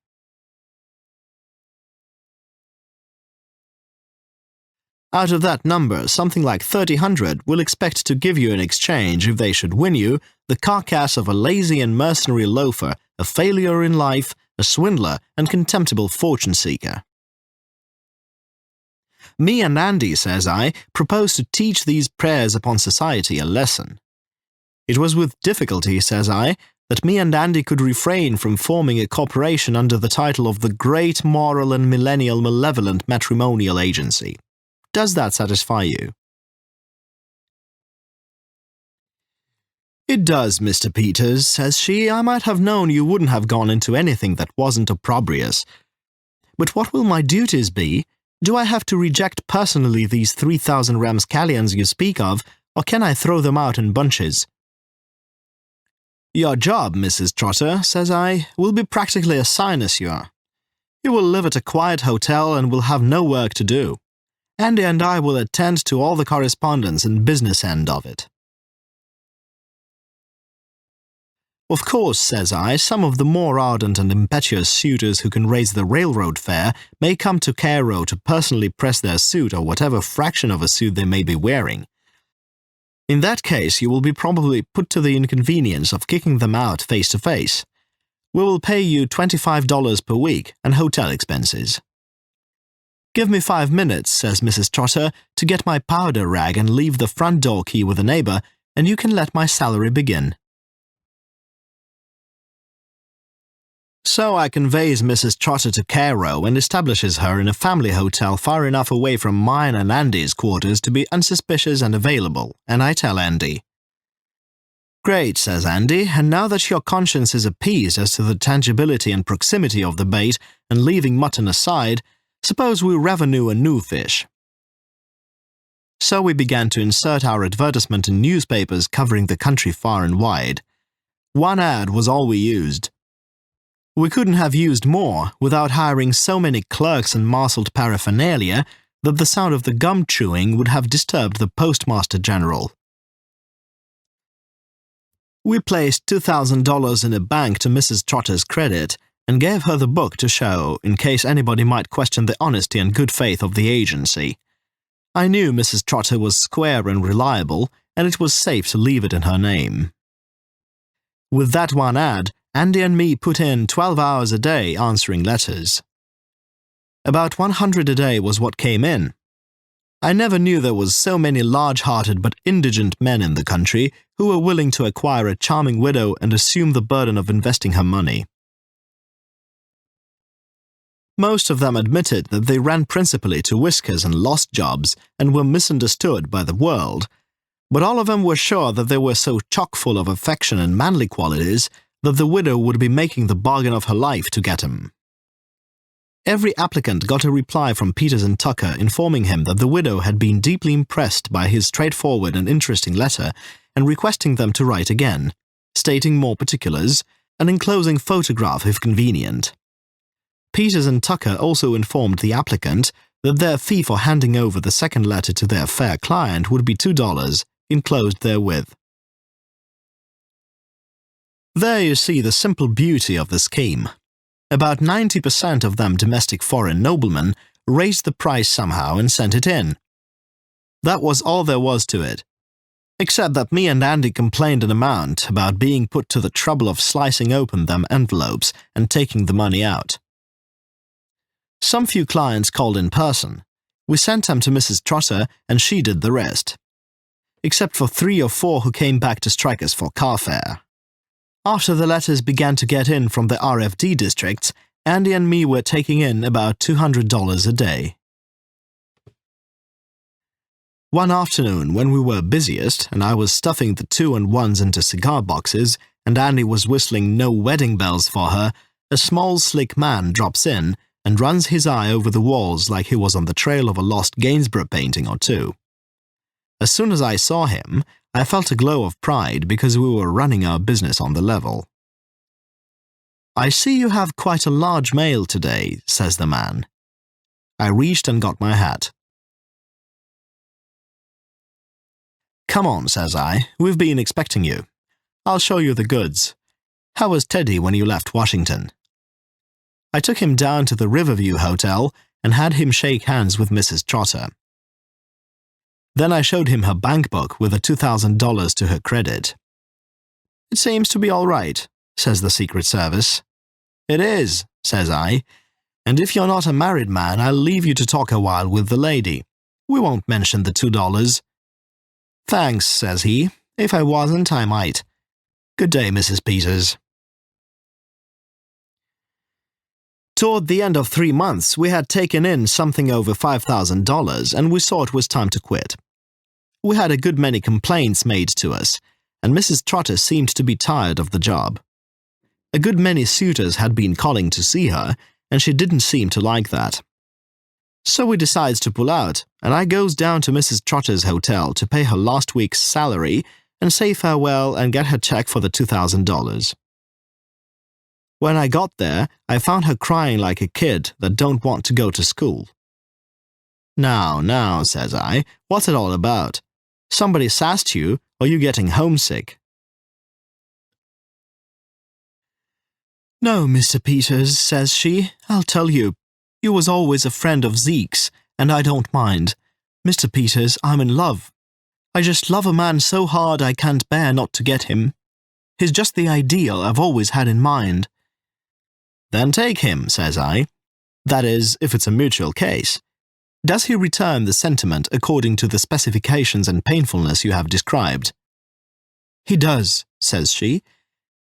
Out of that number, something like 3,000 will expect to give you in exchange, if they should win you, the carcass of a lazy and mercenary loafer, a failure in life, a swindler, and contemptible fortune-seeker. Me and Andy, says I, propose to teach these prayers upon society a lesson. It was with difficulty, says I, that me and Andy could refrain from forming a corporation under the title of the Great Moral and Millennial Malevolent Matrimonial Agency. Does that satisfy you? It does, Mr. Peters, says she. I might have known you wouldn't have gone into anything that wasn't opprobrious. But what will my duties be? Do I have to reject personally these 3,000 ramscallions you speak of, or can I throw them out in bunches? Your job, Mrs. Trotter, says I, will be practically a sinecure. You will live at a quiet hotel and will have no work to do. Andy and I will attend to all the correspondence and business end of it. Of course, says I, some of the more ardent and impetuous suitors who can raise the railroad fare may come to Cairo to personally press their suit or whatever fraction of a suit they may be wearing. In that case, you will be probably put to the inconvenience of kicking them out face to face. We will pay you $25 per week and hotel expenses. Give me 5 minutes, says Mrs. Trotter, to get my powder rag and leave the front door key with a neighbour, and you can let my salary begin. So I conveys Mrs. Trotter to Cairo and establishes her in a family hotel far enough away from mine and Andy's quarters to be unsuspicious and available, and I tell Andy. Great, says Andy, and now that your conscience is appeased as to the tangibility and proximity of the bait, and leaving mutton aside, suppose we revenue a new fish. So we began to insert our advertisement in newspapers covering the country far and wide. One ad was all we used. We couldn't have used more without hiring so many clerks and marshalled paraphernalia that the sound of the gum chewing would have disturbed the Postmaster General. We placed $2,000 in a bank to Mrs. Trotter's credit and gave her the book to show in case anybody might question the honesty and good faith of the agency. I knew Mrs. Trotter was square and reliable, and it was safe to leave it in her name. With that one ad, Andy and me put in 12 hours a day answering letters. About 100 a day was what came in. I never knew there was so many large-hearted but indigent men in the country who were willing to acquire a charming widow and assume the burden of investing her money. Most of them admitted that they ran principally to whiskers and lost jobs and were misunderstood by the world, but all of them were sure that they were so chock-full of affection and manly qualities that the widow would be making the bargain of her life to get him. Every applicant got a reply from Peters and Tucker informing him that the widow had been deeply impressed by his straightforward and interesting letter and requesting them to write again, stating more particulars, and enclosing photograph if convenient. Peters and Tucker also informed the applicant that their fee for handing over the second letter to their fair client would be $2, enclosed therewith. There you see the simple beauty of the scheme. About 90% of them domestic foreign noblemen raised the price somehow and sent it in. That was all there was to it, except that me and Andy complained an amount about being put to the trouble of slicing open them envelopes and taking the money out. Some few clients called in person. We sent them to Mrs. Trotter and she did the rest, except for 3 or 4 who came back to strike us for car fare. After the letters began to get in from the RFD districts, Andy and me were taking in about $200 a day. One afternoon, when we were busiest, and I was stuffing the 2 and 1s into cigar boxes, and Andy was whistling No Wedding Bells for her, a small, slick man drops in and runs his eye over the walls like he was on the trail of a lost Gainsborough painting or two. As soon as I saw him, I felt a glow of pride because we were running our business on the level. "I see you have quite a large mail today," says the man. I reached and got my hat. "Come on," says I. "We've been expecting you. I'll show you the goods. How was Teddy when you left Washington?" I took him down to the Riverview Hotel and had him shake hands with Mrs. Trotter. Then I showed him her bank book with the $2,000 to her credit. "It seems to be all right," says the Secret Service. "It is," says I, "and if you're not a married man, I'll leave you to talk a while with the lady. We won't mention the $2. "Thanks," says he. "If I wasn't, I might. Good day, Mrs. Peters." Toward the end of 3 months, we had taken in something over $5,000, and we saw it was time to quit. We had a good many complaints made to us, and Mrs. Trotter seemed to be tired of the job. A good many suitors had been calling to see her, and she didn't seem to like that. So we decides to pull out, and I goes down to Mrs. Trotter's hotel to pay her last week's salary and say farewell and get her check for the $2,000. When I got there, I found her crying like a kid that don't want to go to school. Now, says I, "what's it all about? Somebody sassed you, or you getting homesick?" "No, Mr. Peters," says she, "I'll tell you. You was always a friend of Zeke's, and I don't mind. Mr. Peters, I'm in love. I just love a man so hard I can't bear not to get him. He's just the ideal I've always had in mind." "Then take him," says I. "That is, if it's a mutual case. Does he return the sentiment according to the specifications and painfulness you have described?" "He does," says she,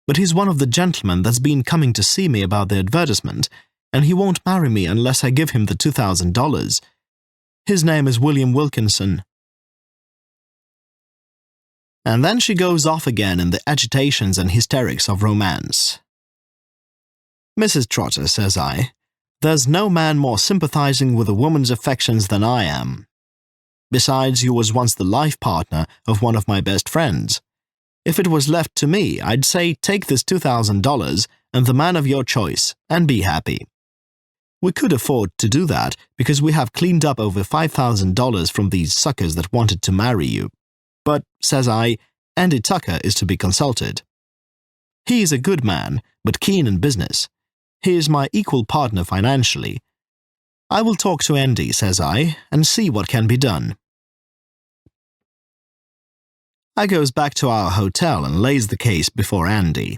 "but he's one of the gentlemen that's been coming to see me about the advertisement, and he won't marry me unless I give him the $2,000. His name is William Wilkinson." And then she goes off again in the agitations and hysterics of romance. "Mrs. Trotter," says I, "there's no man more sympathizing with a woman's affections than I am. Besides, you was once the life partner of one of my best friends. If it was left to me, I'd say take this $2,000 and the man of your choice, and be happy. We could afford to do that because we have cleaned up over $5,000 from these suckers that wanted to marry you. But," says I, "Andy Tucker is to be consulted. He is a good man, but keen in business. He is my equal partner financially. I will talk to Andy," says I, "and see what can be done." I goes back to our hotel and lays the case before Andy.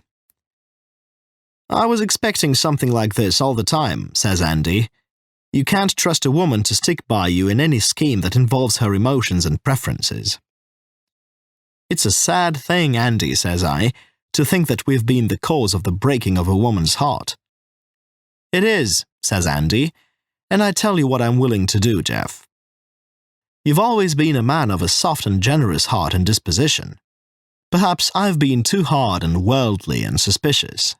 "I was expecting something like this all the time," says Andy. "You can't trust a woman to stick by you in any scheme that involves her emotions and preferences." "It's a sad thing, Andy," says I, "to think that we've been the cause of the breaking of a woman's heart." "It is," says Andy, "and I tell you what I'm willing to do, Jeff. You've always been a man of a soft and generous heart and disposition. Perhaps I've been too hard and worldly and suspicious.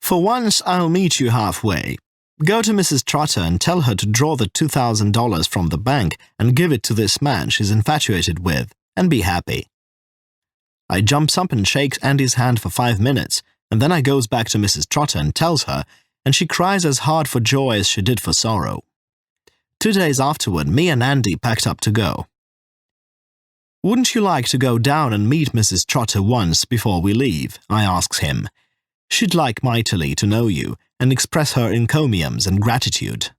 For once, I'll meet you halfway. Go to Mrs. Trotter and tell her to draw the $2,000 from the bank and give it to this man she's infatuated with, and be happy." I jumps up and shakes Andy's hand for 5 minutes, and then I goes back to Mrs. Trotter and tells her, and she cries as hard for joy as she did for sorrow. 2 days afterward, me and Andy packed up to go. "Wouldn't you like to go down and meet Mrs. Trotter once before we leave?" I asks him. "She'd like mightily to know you and express her encomiums and gratitude."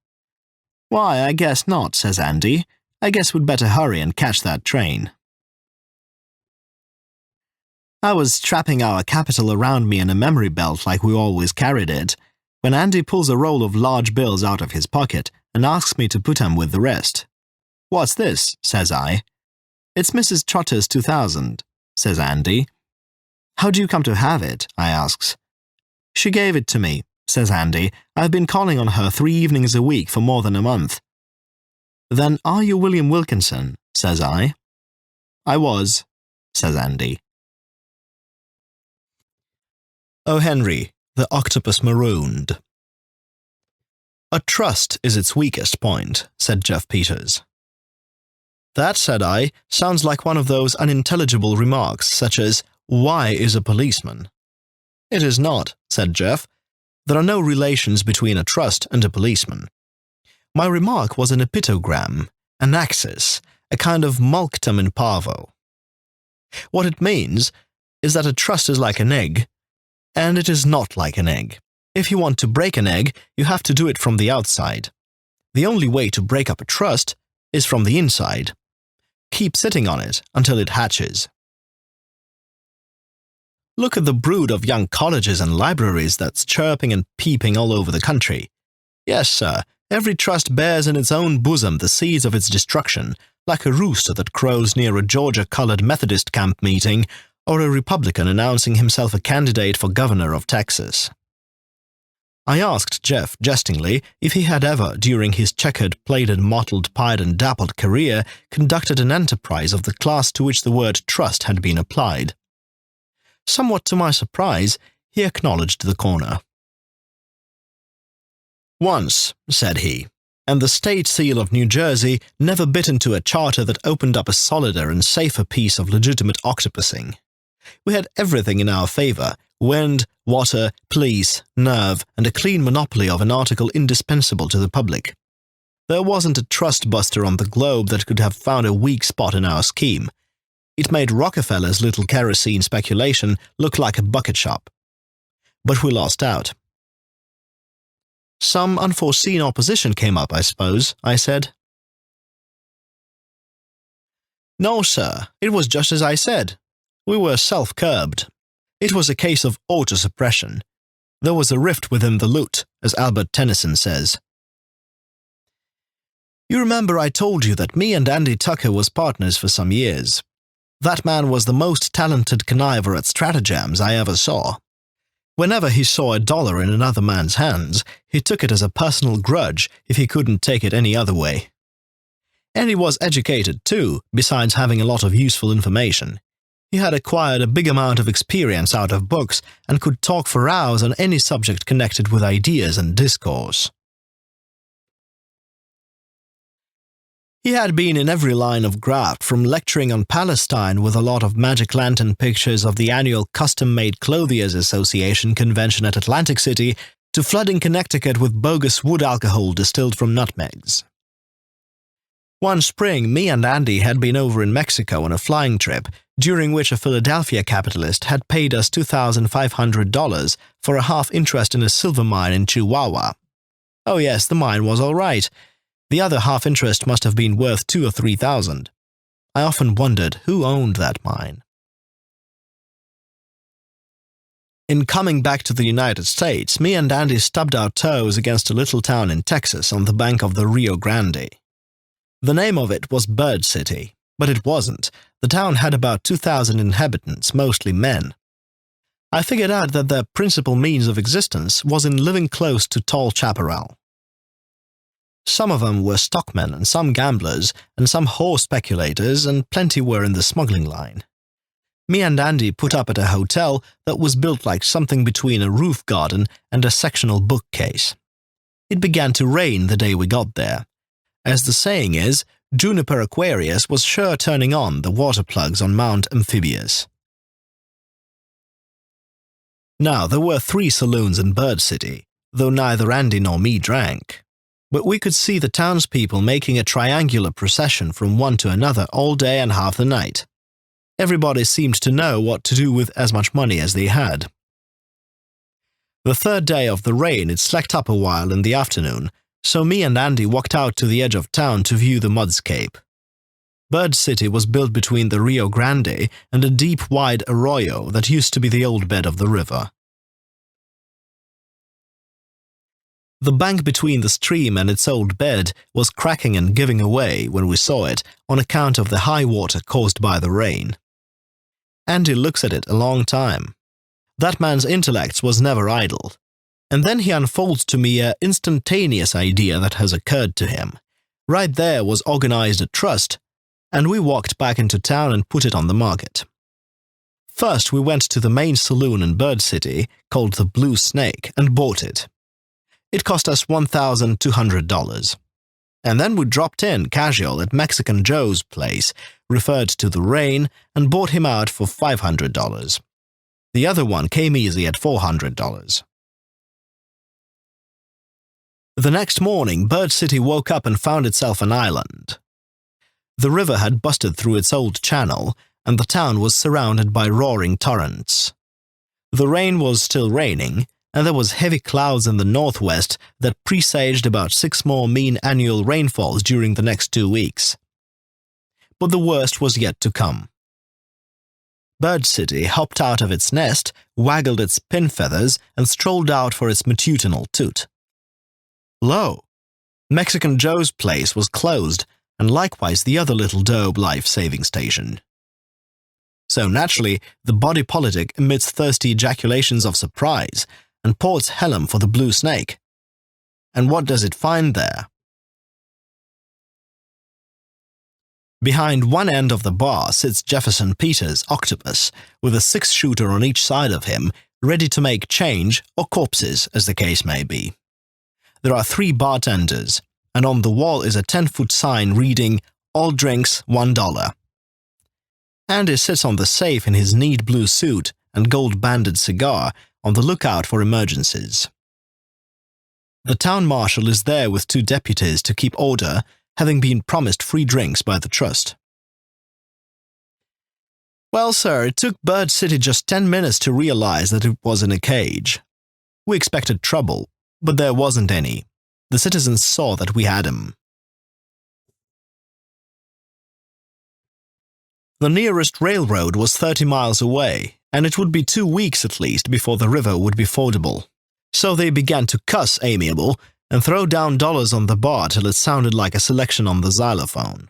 "Why, I guess not," says Andy. "I guess we'd better hurry and catch that train." I was strapping our capital around me in a memory belt like we always carried it, when Andy pulls a roll of large bills out of his pocket and asks me to put 'em with the rest. "What's this?" says I. "It's Mrs. Trotter's 2,000, says Andy. "How do you come to have it?" I asks. "She gave it to me," says Andy. "I've been calling on her 3 evenings a week for more than a month." "Then are you William Wilkinson?" says I. "I was," says Andy. O.Henry, the Octopus Marooned. "A trust is its weakest point," said Jeff Peters. "That," said I, "sounds like one of those unintelligible remarks such as, 'Why is a policeman?'" "It is not," said Jeff. There are no relations between a trust and a policeman. My remark was an epitogram, an axis, a kind of mulctum in parvo. What it means is that a trust is like an egg, and it is not like an egg. If you want to break an egg, you have to do it from the outside. The only way to break up a trust is from the inside. Keep sitting on it until it hatches. Look at the brood of young colleges and libraries that's chirping and peeping all over the country. Yes, sir, every trust bears in its own bosom the seeds of its destruction, like a rooster that crows near a Georgia-colored Methodist camp meeting or a Republican announcing himself a candidate for governor of Texas. I asked Jeff, jestingly, if he had ever, during his checkered, plated, mottled, pied and dappled career, conducted an enterprise of the class to which the word trust had been applied. Somewhat to my surprise, he acknowledged the corner. "Once," said he, "and the state seal of New Jersey never bit into a charter that opened up a solider and safer piece of legitimate octopusing. We had everything in our favor: wind, water, police, nerve, and a clean monopoly of an article indispensable to the public. There wasn't a trust buster on the globe that could have found a weak spot in our scheme. It made Rockefeller's little kerosene speculation look like a bucket shop. But we lost out." "Some unforeseen opposition came up, I suppose," I said. "No, sir, it was just as I said. We were self-curbed. It was a case of auto-suppression. There was a rift within the lute, as Albert Tennyson says. You remember I told you that me and Andy Tucker was partners for some years. That man was the most talented conniver at stratagems I ever saw. Whenever he saw a dollar in another man's hands, he took it as a personal grudge if he couldn't take it any other way. And he was educated too, besides having a lot of useful information. He had acquired a big amount of experience out of books and could talk for hours on any subject connected with ideas and discourse. He had been in every line of graft, from lecturing on Palestine with a lot of magic lantern pictures of the annual Custom-Made Clothiers Association convention at Atlantic City to flooding Connecticut with bogus wood alcohol distilled from nutmegs. One spring, me and Andy had been over in Mexico on a flying trip, during which a Philadelphia capitalist had paid us $2,500 for a half interest in a silver mine in Chihuahua. Oh yes, the mine was all right. The other half interest must have been worth $2,000 or $3,000. I often wondered who owned that mine. In coming back to the United States, me and Andy stubbed our toes against a little town in Texas on the bank of the Rio Grande. The name of it was Bird City, but it wasn't. The town had about 2,000 inhabitants, mostly men. I figured out that their principal means of existence was in living close to tall chaparral. Some of them were stockmen and some gamblers and some horse speculators, and plenty were in the smuggling line. Me and Andy put up at a hotel that was built like something between a roof garden and a sectional bookcase. It began to rain the day we got there. As the saying is, Juniper Aquarius was sure turning on the water plugs on Mount Amphibious. Now, there were 3 saloons in Bird City, though neither Andy nor me drank. But we could see the townspeople making a triangular procession from one to another all day and half the night. Everybody seemed to know what to do with as much money as they had. The third day of the rain, it slacked up a while in the afternoon, so me and Andy walked out to the edge of town to view the mudscape. Bird City was built between the Rio Grande and a deep, wide arroyo that used to be the old bed of the river. The bank between the stream and its old bed was cracking and giving away when we saw it on account of the high water caused by the rain. Andy looks at it a long time. That man's intellect was never idle. And then he unfolds to me an instantaneous idea that has occurred to him. Right there was organized a trust, and we walked back into town and put it on the market. First, we went to the main saloon in Bird City, called the Blue Snake, and bought it. It cost us $1,200. And then we dropped in casual at Mexican Joe's place, referred to the rain, and bought him out for $500. The other one came easy at $400. The next morning, Bird City woke up and found itself an island. The river had busted through its old channel, and the town was surrounded by roaring torrents. The rain was still raining, and there was heavy clouds in the northwest that presaged about 6 more mean annual rainfalls during the next 2 weeks. But the worst was yet to come. Bird City hopped out of its nest, waggled its pin feathers, and strolled out for its matutinal toot. Lo! Mexican Joe's place was closed, and likewise the other little daub life-saving station. So naturally, the body politic emits thirsty ejaculations of surprise and ports Helm for the blue snake. And what does it find there? Behind one end of the bar sits Jefferson Peters' octopus, with a 6-shooter on each side of him, ready to make change, or corpses, as the case may be. There are 3 bartenders, and on the wall is a 10-foot sign reading, "All drinks, $1." Andy sits on the safe in his neat blue suit and gold-banded cigar, on the lookout for emergencies. The town marshal is there with 2 deputies to keep order, having been promised free drinks by the trust. Well, sir, it took Bird City just 10 minutes to realize that it was in a cage. We expected trouble, but there wasn't any. The citizens saw that we had him. The nearest railroad was 30 miles away, and it would be 2 weeks at least before the river would be fordable. So they began to cuss amiable and throw down dollars on the bar till it sounded like a selection on the xylophone.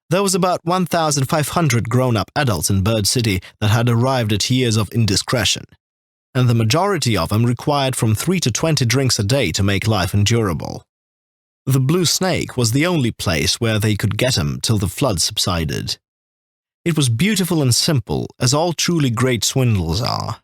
There was about 1,500 grown-up adults in Bird City that had arrived at years of indiscretion, and the majority of them required from 3 to 20 drinks a day to make life endurable. The Blue Snake was the only place where they could get him till the flood subsided. It was beautiful and simple, as all truly great swindles are.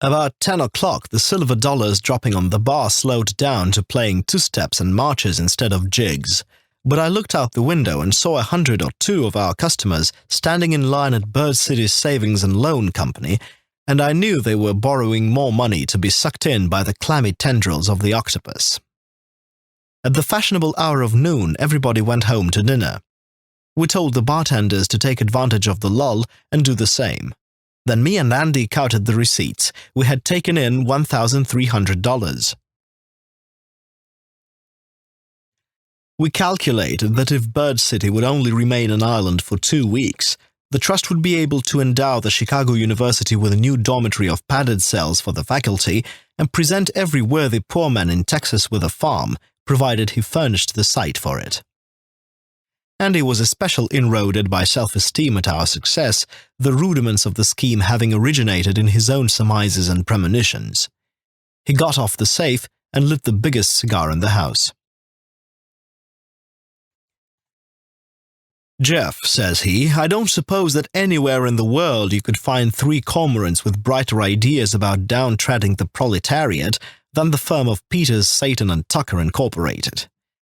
About 10 o'clock, the silver dollars dropping on the bar slowed down to playing 2-steps and marches instead of jigs, but I looked out the window and saw 100 or 2 of our customers standing in line at Bird City's Savings and Loan Company, and I knew they were borrowing more money to be sucked in by the clammy tendrils of the octopus. At the fashionable hour of noon, everybody went home to dinner. We told the bartenders to take advantage of the lull and do the same. Then me and Andy counted the receipts. We had taken in $1,300. We calculated that if Bird City would only remain an island for 2 weeks, the trust would be able to endow the Chicago University with a new dormitory of padded cells for the faculty and present every worthy poor man in Texas with a farm, provided he furnished the site for it. Andy was especially inroaded by self-esteem at our success, the rudiments of the scheme having originated in his own surmises and premonitions. He got off the safe and lit the biggest cigar in the house. "Jeff," says he, "I don't suppose that anywhere in the world you could find 3 cormorants with brighter ideas about downtreading the proletariat than the firm of Peters, Satan and Tucker Incorporated.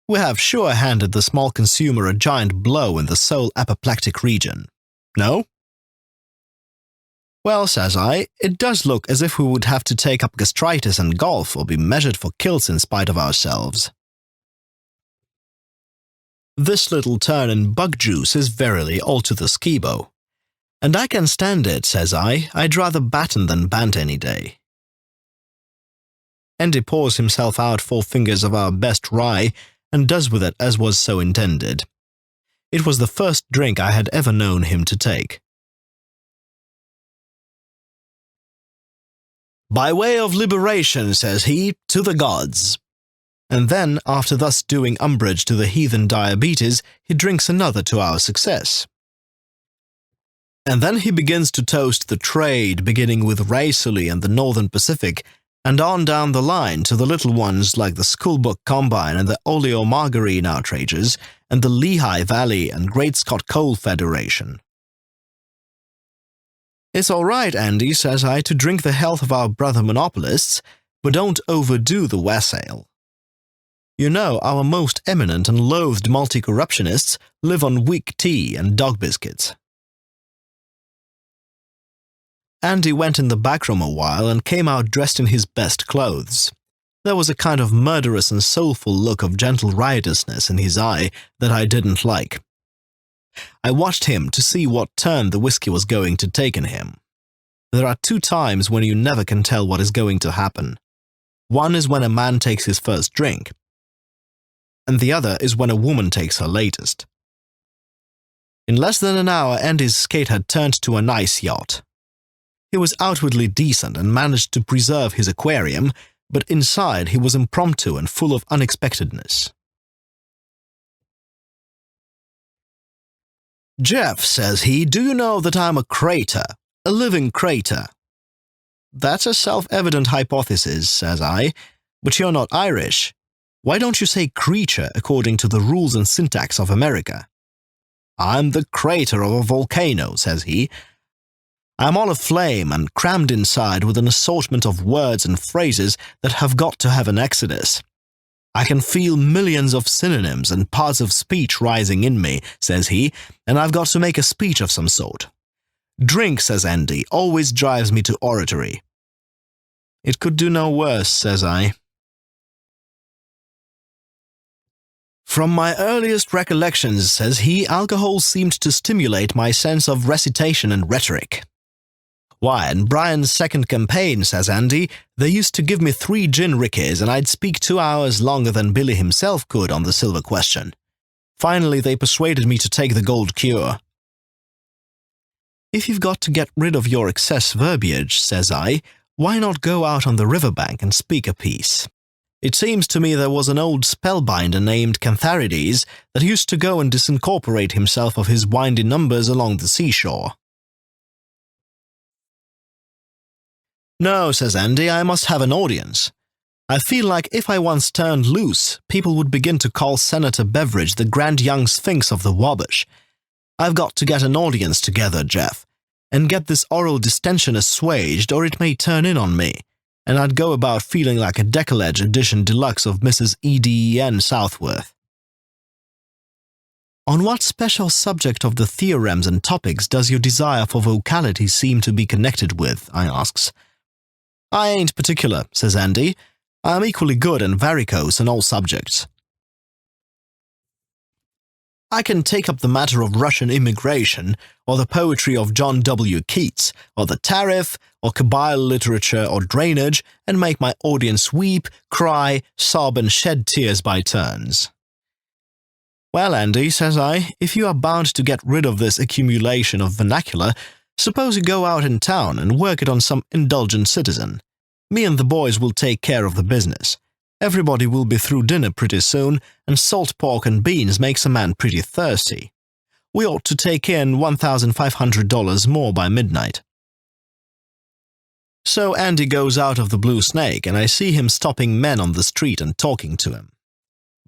We have sure handed the small consumer a giant blow in the sole apoplectic region. No?" "Well," says I, "it does look as if we would have to take up gastritis and golf or be measured for kilts in spite of ourselves." This little turn in bug juice is verily all to the skibo. "And I can stand it," says I. "I'd rather batten than bant any day." Andy pours himself out 4 fingers of our best rye and does with it as was so intended. It was the first drink I had ever known him to take. "By way of liberation," says he, "to the gods." And then, after thus doing umbrage to the heathen diabetes, he drinks another to our success. And then he begins to toast the trade, beginning with Raisuli and the Northern Pacific, and on down the line to the little ones like the Schoolbook Combine and the Oleomargarine outrages, and the Lehigh Valley and Great Scott Coal Federation. "It's all right, Andy," says I, "to drink the health of our brother monopolists, but don't overdo the wassail. You know, our most eminent and loathed multi-corruptionists live on weak tea and dog biscuits." Andy went in the back room a while and came out dressed in his best clothes. There was a kind of murderous and soulful look of gentle riotousness in his eye that I didn't like. I watched him to see what turn the whiskey was going to take in him. There are two times when you never can tell what is going to happen. One is when a man takes his first drink, and the other is when a woman takes her latest. In less than an hour, Andy's skate had turned to a nice yacht. He was outwardly decent and managed to preserve his aquarium, but inside he was impromptu and full of unexpectedness. "Jeff," says he, "do you know that I'm a crater? A living crater?" "That's a self-evident hypothesis," says I, "but you're not Irish. Why don't you say creature according to the rules and syntax of America?" "I'm the crater of a volcano," says he. "I'm all aflame and crammed inside with an assortment of words and phrases that have got to have an exodus. I can feel millions of synonyms and parts of speech rising in me," says he, "and I've got to make a speech of some sort. Drink," says Andy, "always drives me to oratory." "It could do no worse," says I. "From my earliest recollections," says he, "alcohol seemed to stimulate my sense of recitation and rhetoric. Why, in Brian's second campaign," says Andy, "they used to give me 3 gin rickeys and I'd speak 2 hours longer than Billy himself could on the silver question. Finally, they persuaded me to take the gold cure." "If you've got to get rid of your excess verbiage," says I, "why not go out on the riverbank and speak a piece? It seems to me there was an old spellbinder named Cantharides that used to go and disincorporate himself of his windy numbers along the seashore." "No," says Andy, "I must have an audience. I feel like if I once turned loose, people would begin to call Senator Beveridge the grand young sphinx of the Wabash. I've got to get an audience together, Jeff, and get this oral distension assuaged, or it may turn in on me, and I'd go about feeling like a Decollage edition deluxe of Mrs. E.D.E.N. Southworth." "On what special subject of the theorems and topics does your desire for vocality seem to be connected with?" I asks. "I ain't particular," says Andy. "I'm equally good and varicose on all subjects. I can take up the matter of Russian immigration, or the poetry of John W. Keats, or the tariff, or Kabyle literature, or drainage, and make my audience weep, cry, sob, and shed tears by turns." "Well, Andy," says I, "if you are bound to get rid of this accumulation of vernacular, suppose you go out in town and work it on some indulgent citizen. Me and the boys will take care of the business. Everybody will be through dinner pretty soon, and salt pork and beans makes a man pretty thirsty. We ought to take in $1,500 more by midnight." So Andy goes out of the Blue Snake, and I see him stopping men on the street and talking to him.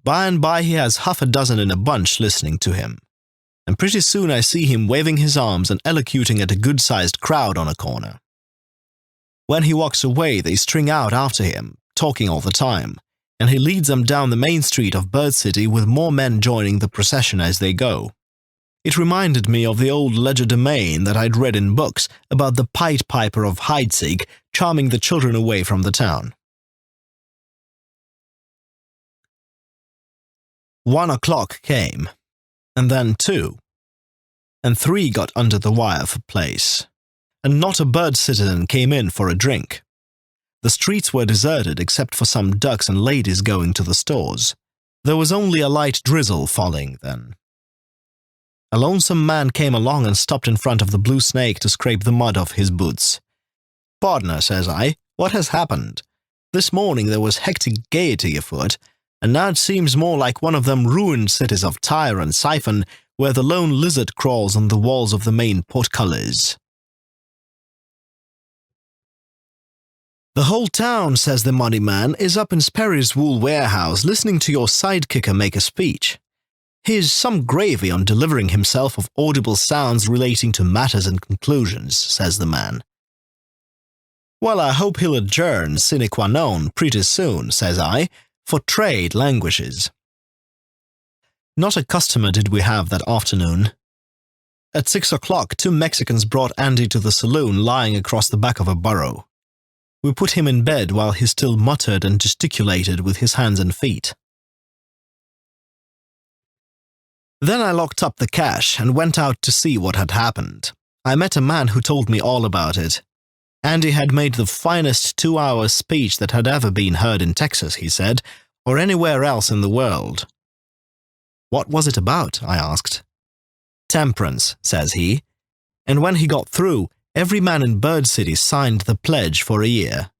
By and by he has half a dozen in a bunch listening to him, and pretty soon I see him waving his arms and elocuting at a good-sized crowd on a corner. When he walks away, they string out after him, talking all the time, and he leads them down the main street of Bird City with more men joining the procession as they go. It reminded me of the old legerdemain that I'd read in books about the Pied Piper of Heidsieck charming the children away from the town. 1 o'clock came, and then 2, and 3 got under the wire for place, and not a bird citizen came in for a drink. The streets were deserted except for some ducks and ladies going to the stores. There was only a light drizzle falling then. A lonesome man came along and stopped in front of the Blue Snake to scrape the mud off his boots. "Partner," says I, "what has happened? This morning there was hectic gaiety afoot, and now it seems more like one of them ruined cities of Tyre and Siphon where the lone lizard crawls on the walls of the main portcullis." "The whole town," says the muddy man, "is up in Sperry's wool warehouse listening to your sidekicker make a speech. He's some gravy on delivering himself of audible sounds relating to matters and conclusions," says the man. "Well, I hope he'll adjourn sine qua non pretty soon," says I, "for trade languishes." Not a customer did we have that afternoon. At 6 o'clock, 2 Mexicans brought Andy to the saloon lying across the back of a burro. We put him in bed while he still muttered and gesticulated with his hands and feet. Then I locked up the cash and went out to see what had happened. I met a man who told me all about it. Andy had made the finest 2-hour speech that had ever been heard in Texas, he said, or anywhere else in the world. What was it about? I asked. Temperance, says he. And when he got through, every man in Bird City signed the pledge for a year.